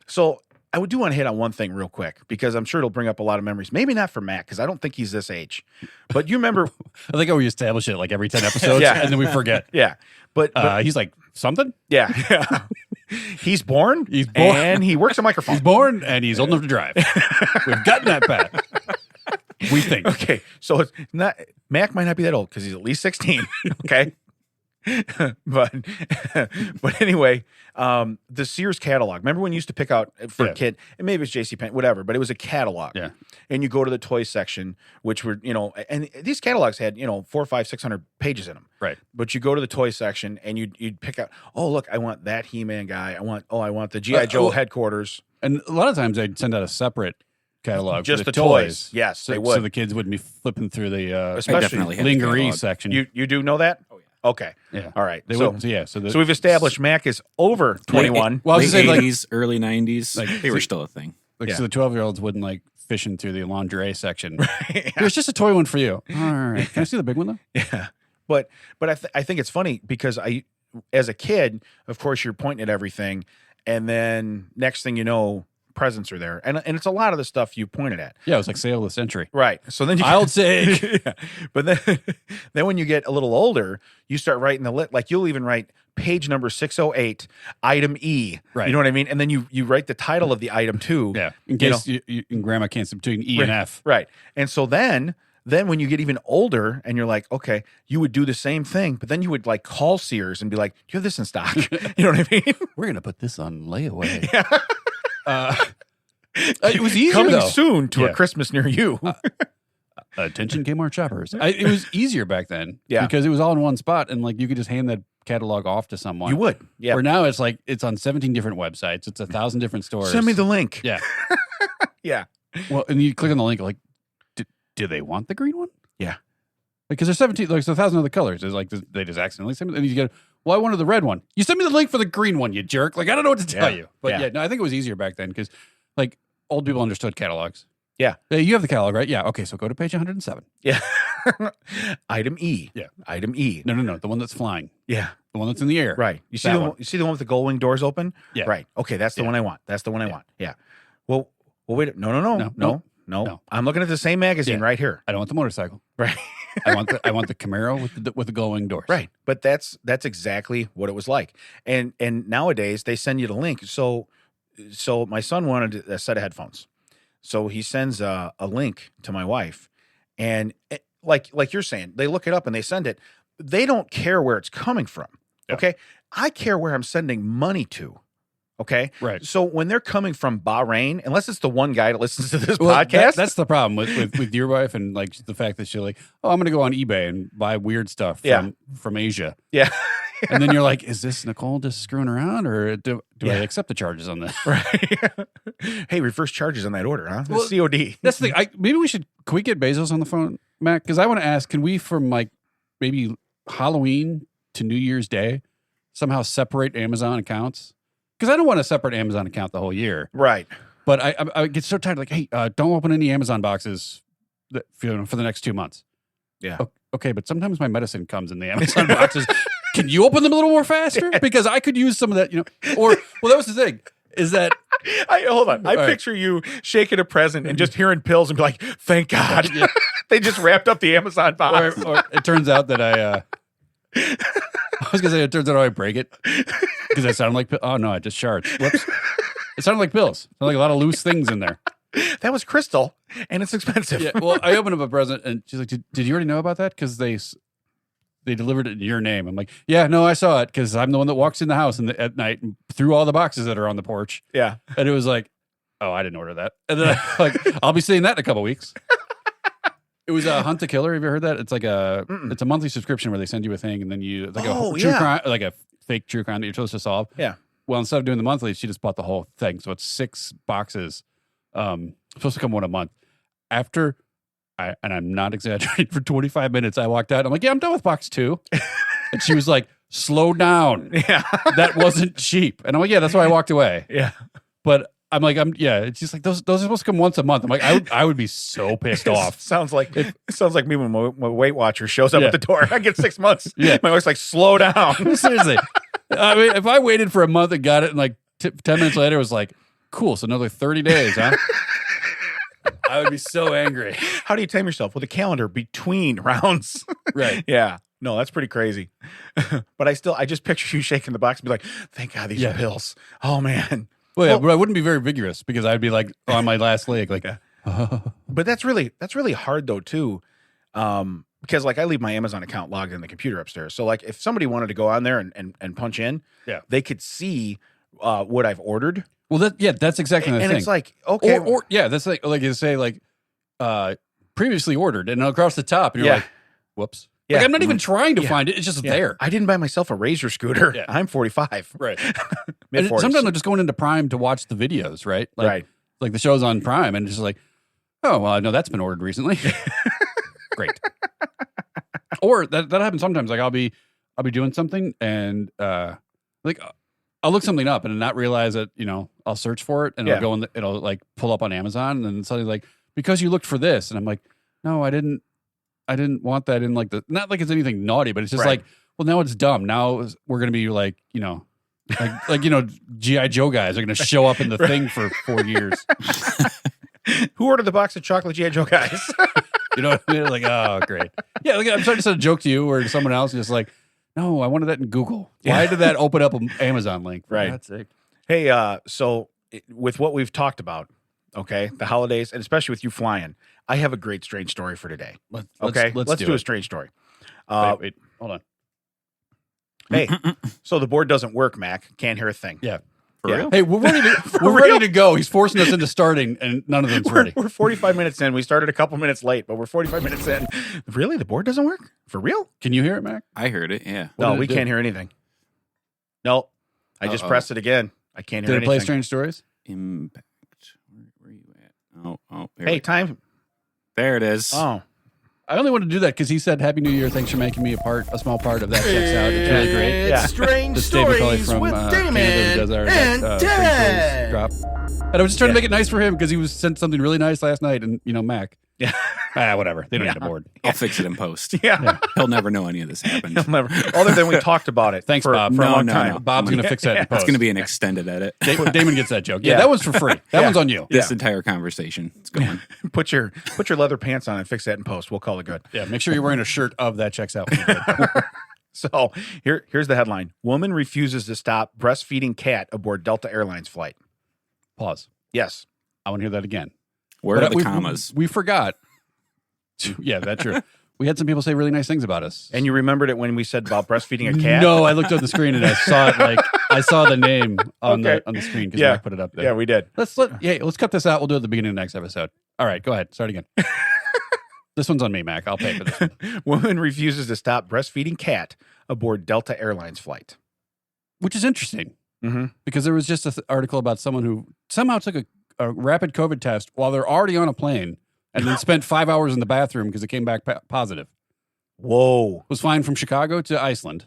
so I do want to hit on one thing real quick because I'm sure it'll bring up a lot of memories. Maybe not for Matt because I don't think he's this age. But you remember? I think we establish it like every 10 episodes, Yeah. and then we forget. Yeah. But He's like, something? yeah. He's born. He's born. And he works a microphone. He's born, and he's old enough to drive. We've gotten that pat. We think. Okay, so it's not Mac might not be that old because he's at least 16. Okay, but anyway, the Sears catalog. Remember when you used to pick out for a kid, and maybe it's JC Penney, whatever, but it was a catalog. Yeah. And you go to the toy section, which were and these catalogs had 400, 500, 600 pages in them. Right. But you go to the toy section and you'd pick out. Oh, look, I want that He-Man guy. I want the GI Joe headquarters. And a lot of times they'd send out a separate catalog Just for the toys. Yes, so, they would. So the kids wouldn't be flipping through the Especially definitely had the lingerie catalog. section. You do know that? Oh yeah. Okay. Yeah. All right. They so, wouldn't. Yeah. So so we've established Mac is over 21. Well, I was Late gonna say, 80s, early 90s. Like, they were still a thing. so the 12-year-olds wouldn't like fishing through the lingerie section. Yeah. There's just a toy one for you. All right. Can I see the big one though? Yeah. But I think it's funny because as a kid, of course, you're pointing at everything, and then next thing you know, presents are there, and it's a lot of the stuff you pointed at. Yeah, it was like sale of the century. Right. So then I'll take. yeah. But then when you get a little older, you start writing like you'll even write page number 608, item E. Right. You know what I mean? And then you write the title of the item too. Yeah. In case you and grandma can't sit between E and F. Right. And so then when you get even older and you're like, okay, you would do the same thing, but then you would like call Sears and be like, do you have this in stock? You know what I mean? We're gonna put this on layaway. It was easier Coming though. soon to Yeah. a Christmas near you. Attention Kmart shoppers. It was easier back then. Yeah. Because it was all in one spot and like you could just hand that catalog off to someone. You would. Yeah. Where now it's like it's on 17 different websites. It's 1,000 different stores. Send me the link. Yeah. Yeah. Well, and you click on the link like, do they want the green one? Yeah. Because there's 17, like, so 1,000 other colors. It's like, they just accidentally send me, and you go, well, I wanted the red one. You send me the link for the green one, you jerk. Like, I don't know what to tell Yeah. you. But Yeah. no, I think it was easier back then because, like, old people understood catalogs. Yeah. Hey, you have the catalog, right? Yeah. Okay, so go to page 107. Yeah. Item E. Yeah. Item E. No. The one that's flying. Yeah. The one that's in the air. Right. You see That the one. one, you see the one with the gold wing doors open? Yeah. Right. Okay, that's the Yeah. one I want. That's the one I Yeah. want. Yeah. Well, wait. No. No. I'm looking at the same magazine Yeah. right here. I don't want the motorcycle. Right. I want the Camaro with the glowing doors. Right. But that's exactly what it was like. And nowadays they send you the link. So my son wanted a set of headphones. So he sends a link to my wife, and like you're saying, they look it up and they send it. They don't care where it's coming from. Yeah. Okay. I care where I'm sending money to. Okay. Right. So when they're coming from Bahrain, unless it's the one guy that listens to this podcast. That's the problem with your wife and like the fact that she's like, oh, I'm going to go on eBay and buy weird stuff from Asia. Yeah. And then you're like, is this Nicole just screwing around or do I accept the charges on this? Right. Hey, reverse charges on that order, huh? Well, COD. That's the thing. Can we get Bezos on the phone, Mac? Because I want to ask, can we from like maybe Halloween to New Year's Day somehow separate Amazon accounts? Because I don't want to separate Amazon account the whole year. Right. But I get so tired, like, hey, don't open any Amazon boxes for the next 2 months. Yeah. Okay, but sometimes my medicine comes in the Amazon boxes. Can you open them a little more faster? Because I could use some of that, Or, well, that was the thing, is that... Hold on. I picture you shaking a present and just hearing pills and be like, thank God. Yeah. They just wrapped up the Amazon box. Or it turns out that I was going to say, it turns out I break it. Because I sound like... Oh, no, I just shards. Whoops. It sounded like pills. It sounded like a lot of loose things in there. That was crystal, and it's expensive. Yeah, well, I opened up a present, and she's like, did you already know about that? Because they delivered it in your name. I'm like, yeah, no, I saw it because I'm the one that walks in the house at night and through all the boxes that are on the porch. Yeah. And it was like, oh, I didn't order that. And then I'll be seeing that in a couple weeks. It was Hunt the Killer. Have you heard that? It's like it's a monthly subscription where they send you a thing and then you like a true crime, like a fake true crime that you're supposed to solve. Yeah. Well, instead of doing the monthly, she just bought the whole thing. So it's 6 boxes. Supposed to come one a month. After and I'm not exaggerating, for 25 minutes, I walked out. I'm like, yeah, I'm done with box 2. And she was like, slow down. Yeah. That wasn't cheap. And I'm like, yeah, that's why I walked away. Yeah. But I'm like, it's just like, those are supposed to come once a month. I'm like, I would be so pissed off. Sounds like me when my Weight Watcher shows up at the door. I get 6 months. Yeah. My wife's like, slow down. Seriously. I mean, if I waited for a month and got it and like 10 minutes later, it was like, cool. So another 30 days, huh? I would be so angry. How do you time yourself? With a calendar between rounds. Right. Yeah. No, that's pretty crazy. But I just picture you shaking the box and be like, thank God these are pills. Oh, man. Well, yeah, but I wouldn't be very vigorous because I'd be like on my last leg. Like, But that's really hard, though, too. Because like I leave my Amazon account logged in the computer upstairs. So like if somebody wanted to go on there and punch in, they could see what I've ordered. Well, that's exactly the thing. And it's like, okay. Or that's like you say, like, previously ordered, and across the top, and you're like, whoops. Yeah. Like, I'm not even trying to find it. It's just there. I didn't buy myself a Razor scooter. Yeah. I'm 45. Right. Sometimes I'm just going into Prime to watch the videos, right? Like, like the show's on Prime, and it's just like, oh, well, I know that's been ordered recently. Great. Or that happens sometimes. Like I'll be doing something, and like I'll look something up and not realize that, I'll search for it and it'll go it'll like pull up on Amazon, and then suddenly like, because you looked for this, and I'm like, no, I didn't want that in like not like it's anything naughty, but it's just like, well, now it's dumb. Now we're going to be like, like G.I. Joe guys are going to show up in the thing for 4 years. Who ordered the box of chocolate G.I. Joe guys? You know what I mean? Like, oh, great. Yeah, like, I'm trying to send a joke to you or to someone else, and just like, no, I wanted that in Google. Why did that open up an Amazon link? For God's sake. Hey, so with what we've talked about, okay, the holidays, and especially with you flying, I have a great strange story for today. Let's do a strange story. Wait, hold on. Hey, so the board doesn't work, Mac. Can't hear a thing. Yeah. For real? Hey, we're ready to go. He's forcing us into starting, and none of them's ready. We're 45 minutes in. We started a couple minutes late, but we're 45 minutes in. Really? The board doesn't work? For real? Can you hear it, Mac? I heard it, yeah. No, we can't hear anything. No. I just pressed it again. I can't hear anything. Did it play Strange Stories? Impact. Where are you at? Oh. Hey, time. There it is. Oh. I only want to do that because he said, Happy New Year. Thanks for making me a small part of that. Checks out. It's really great. Yeah. Strange Stories from with Damon Canada, who does our and Ted. Drop. And I was just trying to make it nice for him because he sent something really nice last night, and Mac. Yeah. Whatever. They don't need a board. I'll fix it in post. Yeah. He'll never know any of this happened. He'll never. Other than we talked about it. Thanks, for Bob. For a long time. No. Bob's going to fix that in post. It's going to be an extended edit. Damon gets that joke. Yeah, that one's for free. That one's on you. This entire conversation. It's going. Put your leather pants on and fix that in post. We'll call it good. Yeah, make sure you're wearing a shirt of that checks out. So here's the headline. Woman refuses to stop breastfeeding cat aboard Delta Airlines flight. Pause. Yes. I want to hear that again. Where are the commas? We forgot. Yeah, that's true. We had some people say really nice things about us. And you remembered it when we said about breastfeeding a cat? No, I looked at the screen and I saw it like I saw the name on Okay. the screen because Yeah. Mac put it up there. Yeah, we did. Let's cut this out. We'll do it at the beginning of the next episode. All right, go ahead. Start again. This one's on me, Mac. I'll pay for this one. Woman refuses to stop breastfeeding cat aboard Delta Airlines flight. Which is interesting Mm-hmm. because there was just an article about someone who somehow took a rapid COVID test while they're already on a plane and then spent 5 hours in the bathroom because it came back positive. Whoa. Was flying from Chicago to Iceland.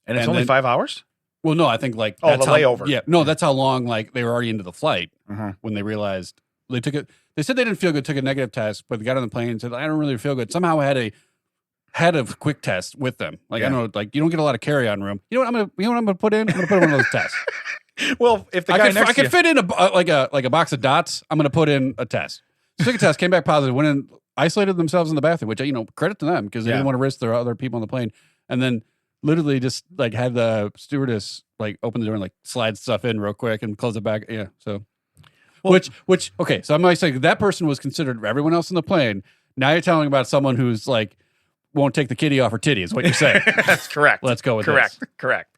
And it's And only then- 5 hours? Well, no, I think like Oh, that's the how, layover. Yeah, no, that's how long like they were already into the flight Mhm. when they realized they took it. They said they didn't feel good, took a negative test, but they got on the plane and said, "I don't really feel good." Somehow had a quick test with them. Like I Yeah. don't know, like you don't get a lot of carry-on room. You know what I'm gonna put in? I'm gonna put in one of those tests. Well, if the guy I next to could you... fit in a box of dots. I'm gonna put in a test. So took a test, came back positive, went in, isolated themselves in the bathroom, which credit to them because they Yeah. didn't want to risk their other people on the plane, and then literally just like had the stewardess like open the door and like slide stuff in real quick and close it back. Yeah. So, Well- which okay. So I'm like saying that person was considered everyone else on the plane. Now you're telling about someone who's like won't take the kitty off her titty is what you're saying. That's correct. Let's go with correct. this. Correct.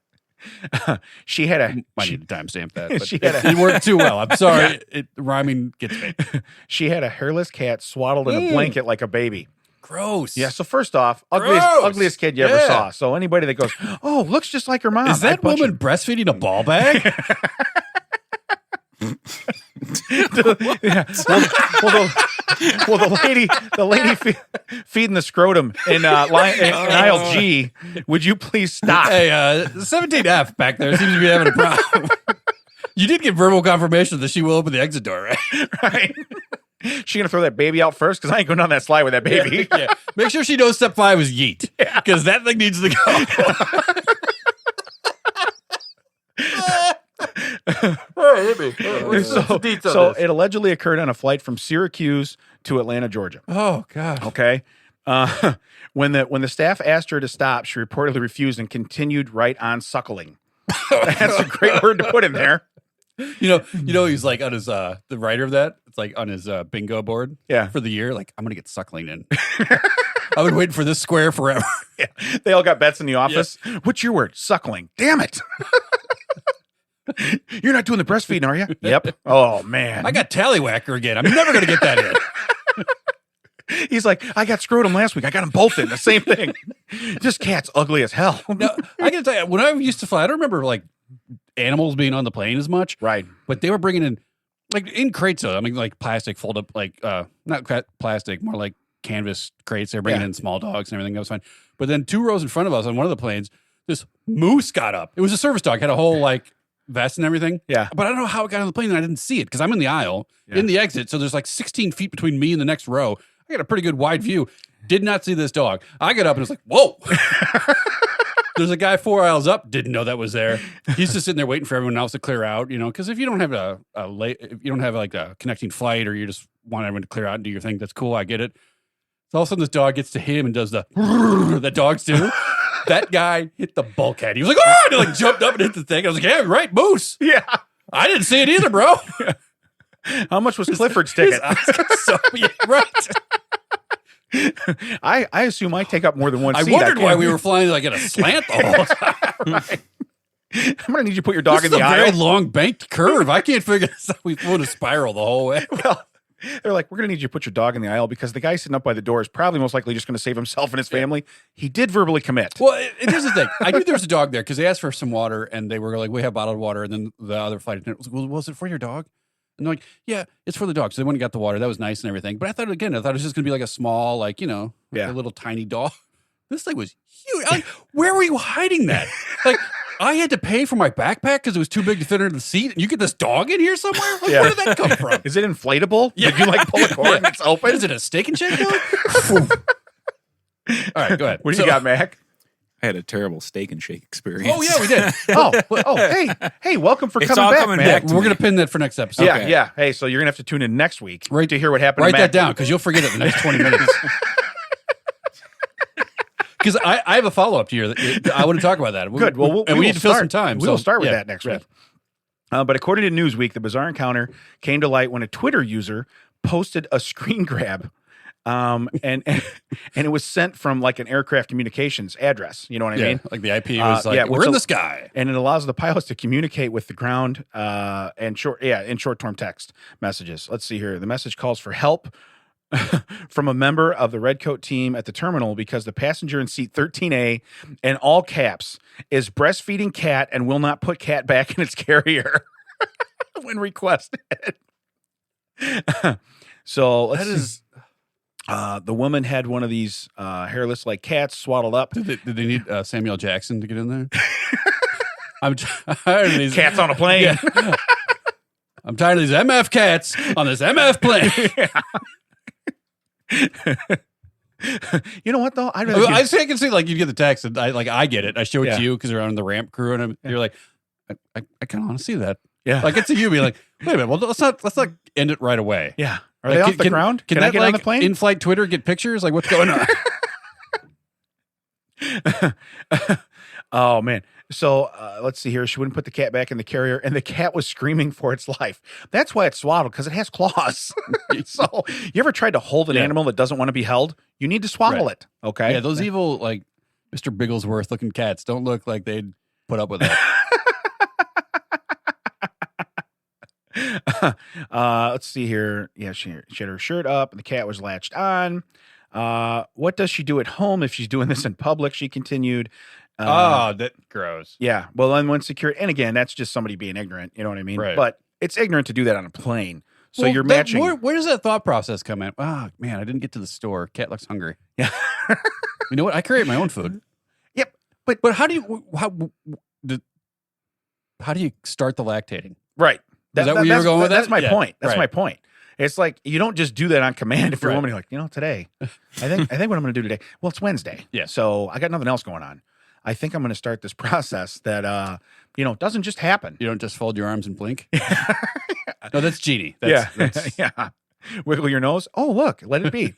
She had a I she, need to timestamp that. But She had it worked too well. I'm sorry. Rhyming gets me. she had a hairless cat swaddled in a blanket like a baby. Gross. Yeah. So first off, Gross. ugliest kid you ever Yeah. saw. So anybody that goes, oh, looks just like her mom. Is that I'd punch woman breastfeeding a ball bag? Yeah. Well, the lady feeding the scrotum in aisle G. Would you please stop? Hey, 17F back there seems to be having a problem. You did get verbal confirmation that she will open the exit door, right? Right? She gonna throw that baby out first? Because I ain't going down that slide with that baby. Yeah. Make sure she knows step 5 is yeet. Because that thing needs to go. So it allegedly occurred on a flight from Syracuse to Atlanta, Georgia. Oh, God. Okay. When the staff asked her to stop, she reportedly refused and continued right on suckling. That's a great word to put in there. You know, he's like on his, the writer of that, it's like on his bingo board Yeah. for the year. Like, I'm going to get suckling in. I've been waiting for this square forever. Yeah. They all got bets in the office. What's your word? Suckling. Damn it. You're not doing the breastfeeding, are you? Yep. Oh, man. I got tallywhacker again. I'm never going to get that in. He's like, I got scrotum last week. I got them both in. The same thing. This cat's ugly as hell. No, I gotta tell you, when I used to fly, I don't remember like animals being on the plane as much, Right. but they were bringing in like in crates. Though I mean, like plastic fold up, like not plastic, more like canvas crates. They're bringing in small dogs and everything. That was fine. But then 2 rows in front of us on one of the planes, this moose got up. It was a service dog, had a whole like vest and everything. Yeah. But I don't know how it got on the plane and I didn't see it because I'm in the aisle in the exit. So there's like 16 feet between me and the next row. I got a pretty good wide view. Did not see this dog. I got up and was like, whoa. There's a guy 4 aisles up. Didn't know that was there. He's just sitting there waiting for everyone else to clear out, because if you don't have if you don't have like a connecting flight or you just want everyone to clear out and do your thing, that's cool. I get it. So all of a sudden this dog gets to him and does the that dogs do. That guy hit the bulkhead. He was like, oh, and he like jumped up and hit the thing. I was like, yeah, right, moose. Yeah. I didn't see it either, bro. How much was Clifford's ticket? So, yeah, right. I assume I take up more than one I seat. wondered why can't- we were flying like in a slant the whole time. Right. I'm gonna need you to put your dog This in is the a very aisle. long banked curve. I can't figure this out. We flew in a spiral the whole way. Well, they're like, we're gonna need you to put your dog in the aisle because the guy sitting up by the door is probably most likely just gonna save himself and his family. He did verbally commit. Well, here's the thing. I knew there was a dog there because they asked for some water and they were like, we have bottled water. And then the other flight attendant was like, well, was it for your dog? And they're like, yeah, it's for the dog. So they went and got the water. That was nice and everything. But I thought it was just going to be like a small, like, a little tiny dog. This thing was huge. Like, where were you hiding that? Like, I had to pay for my backpack because it was too big to fit under the seat. And you get this dog in here somewhere? Like, Yeah. where did that come from? Is it inflatable? Yeah. Did you like pull a cord and it's open? Is it a steak and shake dog? All right, go ahead. What do you got, Mac? I had a terrible steak and shake experience. Oh, yeah, we did. Hey, welcome for It's coming all back, coming man. back. We're going to pin that for next episode. Yeah, Okay. yeah. Hey, so you're gonna have to tune in next week Right. to hear what happened. Write to that Mac. down because you'll forget it in the next 20 minutes. Because I have a follow up to you. I want to talk about that. Good. Well, we need to fill some time. We will start with yeah, that next week. But according to Newsweek, the bizarre encounter came to light when a Twitter user posted a screen grab and it was sent from like an aircraft communications address. You know what I mean? Like the IP was like, yeah, we're in the sky. And it allows the pilots to communicate with the ground in short-term text messages. Let's see here. The message calls for help from a member of the Redcoat team at the terminal because the passenger in seat 13A, in all caps, is breastfeeding cat and will not put cat back in its carrier when requested. So let's see. The woman had one of these hairless like cats swaddled up. Did they need Samuel Jackson to get in there? I'm tired of these cats on a plane. Yeah. I'm tired of these MF cats on this MF plane. You know what though? I can see like you get the text and I get it. I show it to you because you're on the ramp crew and you're like, I kind of want to see that. Yeah, like it's to you be like, wait a minute. Well, let's not end it right away. Yeah. Are they off the ground? Can I that get on the plane? In-flight Twitter get pictures? Like, what's going on? Oh, man. So let's see here. She wouldn't put the cat back in the carrier, and the cat was screaming for its life. That's why it's swaddled, because it has claws. So you ever tried to hold an animal that doesn't want to be held? You need to swaddle it, okay? Yeah, those evil, like, Mr. Bigglesworth-looking cats don't look like they'd put up with that. Let's see here. Yeah, she had her shirt up and the cat was latched on. What does she do at home if she's doing this in public? She continued. That gross. Yeah. Well, then when security, and again, that's just somebody being ignorant. You know what I mean? Right. But it's ignorant to do that on a plane. So you're matching. Where does that thought process come in? Oh, man, I didn't get to the store. Cat looks hungry. Yeah. You know what? I create my own food. Yep. But how do you start the lactating? Right. Is that where you were going with that? That's my point. That's my point. It's like you don't just do that on command. If you're a woman, you're like, today, I think what I'm going to do today. Well, it's Wednesday, so I got nothing else going on. I think I'm going to start this process that doesn't just happen. You don't just fold your arms and blink. No, that's Genie. That's yeah. Wiggle your nose. Oh, look, let it be.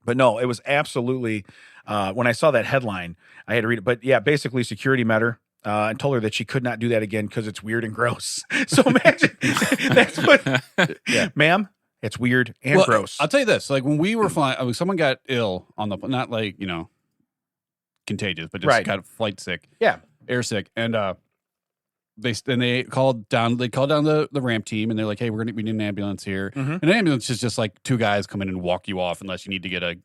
But no, it was absolutely. When I saw that headline, I had to read it. But yeah, basically, security met her. And told her that she could not do that again because it's weird and gross. So imagine that's what, ma'am, it's weird and gross. I'll tell you this: like when we were flying, someone got ill on the not like contagious, but just got flight sick, air sick, and they called down the ramp team and they're like, hey, we need an ambulance here. Mm-hmm. And an ambulance is just like two guys come in and walk you off unless you need to get a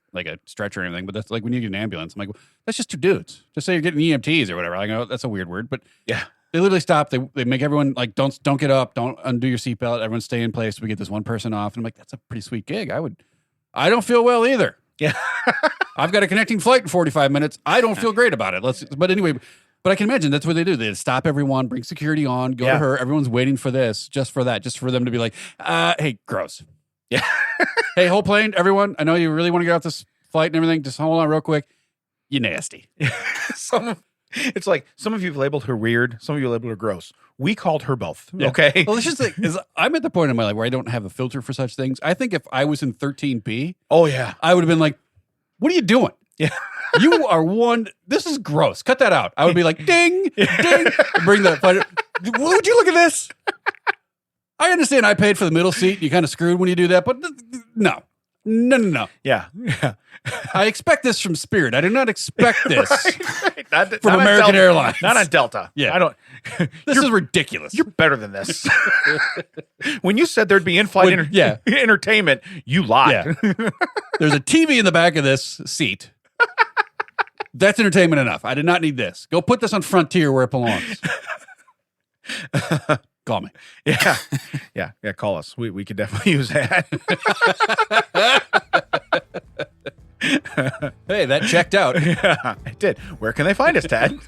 stretcher or anything. But that's like when you get an ambulance, I'm like, well, that's just two dudes. Just say you're getting EMTs or whatever. I know that's a weird word, but yeah, they literally stop. They make everyone like, don't get up, don't undo your seatbelt. Everyone stay in place. We get this one person off. And I'm like, that's a pretty sweet gig. I don't feel well either. Yeah. I've got a connecting flight in 45 minutes. I don't feel great about it. But anyway, but I can imagine that's what they do. They stop everyone, bring security on, go to her. Everyone's waiting for this, just for that, just for them to be like, hey, gross. Yeah. Hey, whole plane, everyone. I know you really want to get off this flight and everything. Just hold on real quick. You nasty. It's like some of you have labeled her weird. Some of you labeled her gross. We called her both. Yeah. Okay. Well, it's just like, I'm at the point in my life where I don't have a filter for such things. I think if I was in 13B, I would have been like, what are you doing? Yeah. You are this is gross. Cut that out. I would be like, ding, ding. Bring the flight. Would you look at this? I understand I paid for the middle seat. You kind of screwed when you do that, but no. Yeah. I expect this from Spirit. I do not expect this right. from American Airlines. Not on Delta. Yeah. I don't. This is ridiculous. You're better than this. When you said there'd be in-flight entertainment, you lied. Yeah. There's a TV in the back of this seat. That's entertainment enough. I did not need this. Go put this on Frontier where it belongs. Call me. Yeah. Call us. We could definitely use that. Hey, that checked out. Yeah, it did. Where can they find us, Ted?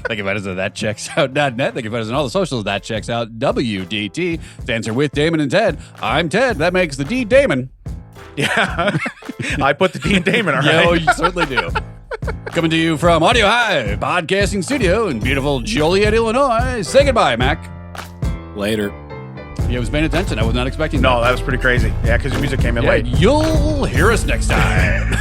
They can find us at thatchecksout.net. They can find us on all the socials. That checks out. WDT stands for with Damon and Ted. I'm Ted. That makes the D Damon. Yeah. I put the D in Damon, all right? Yeah, you certainly do. Coming to you from Audiohive Podcasting Studio in beautiful Joliet, Illinois. Say goodbye, Mac. Later. Yeah, I was paying attention. I was not expecting that. No, that was pretty crazy. Yeah, because your music came in late. You'll hear us next time.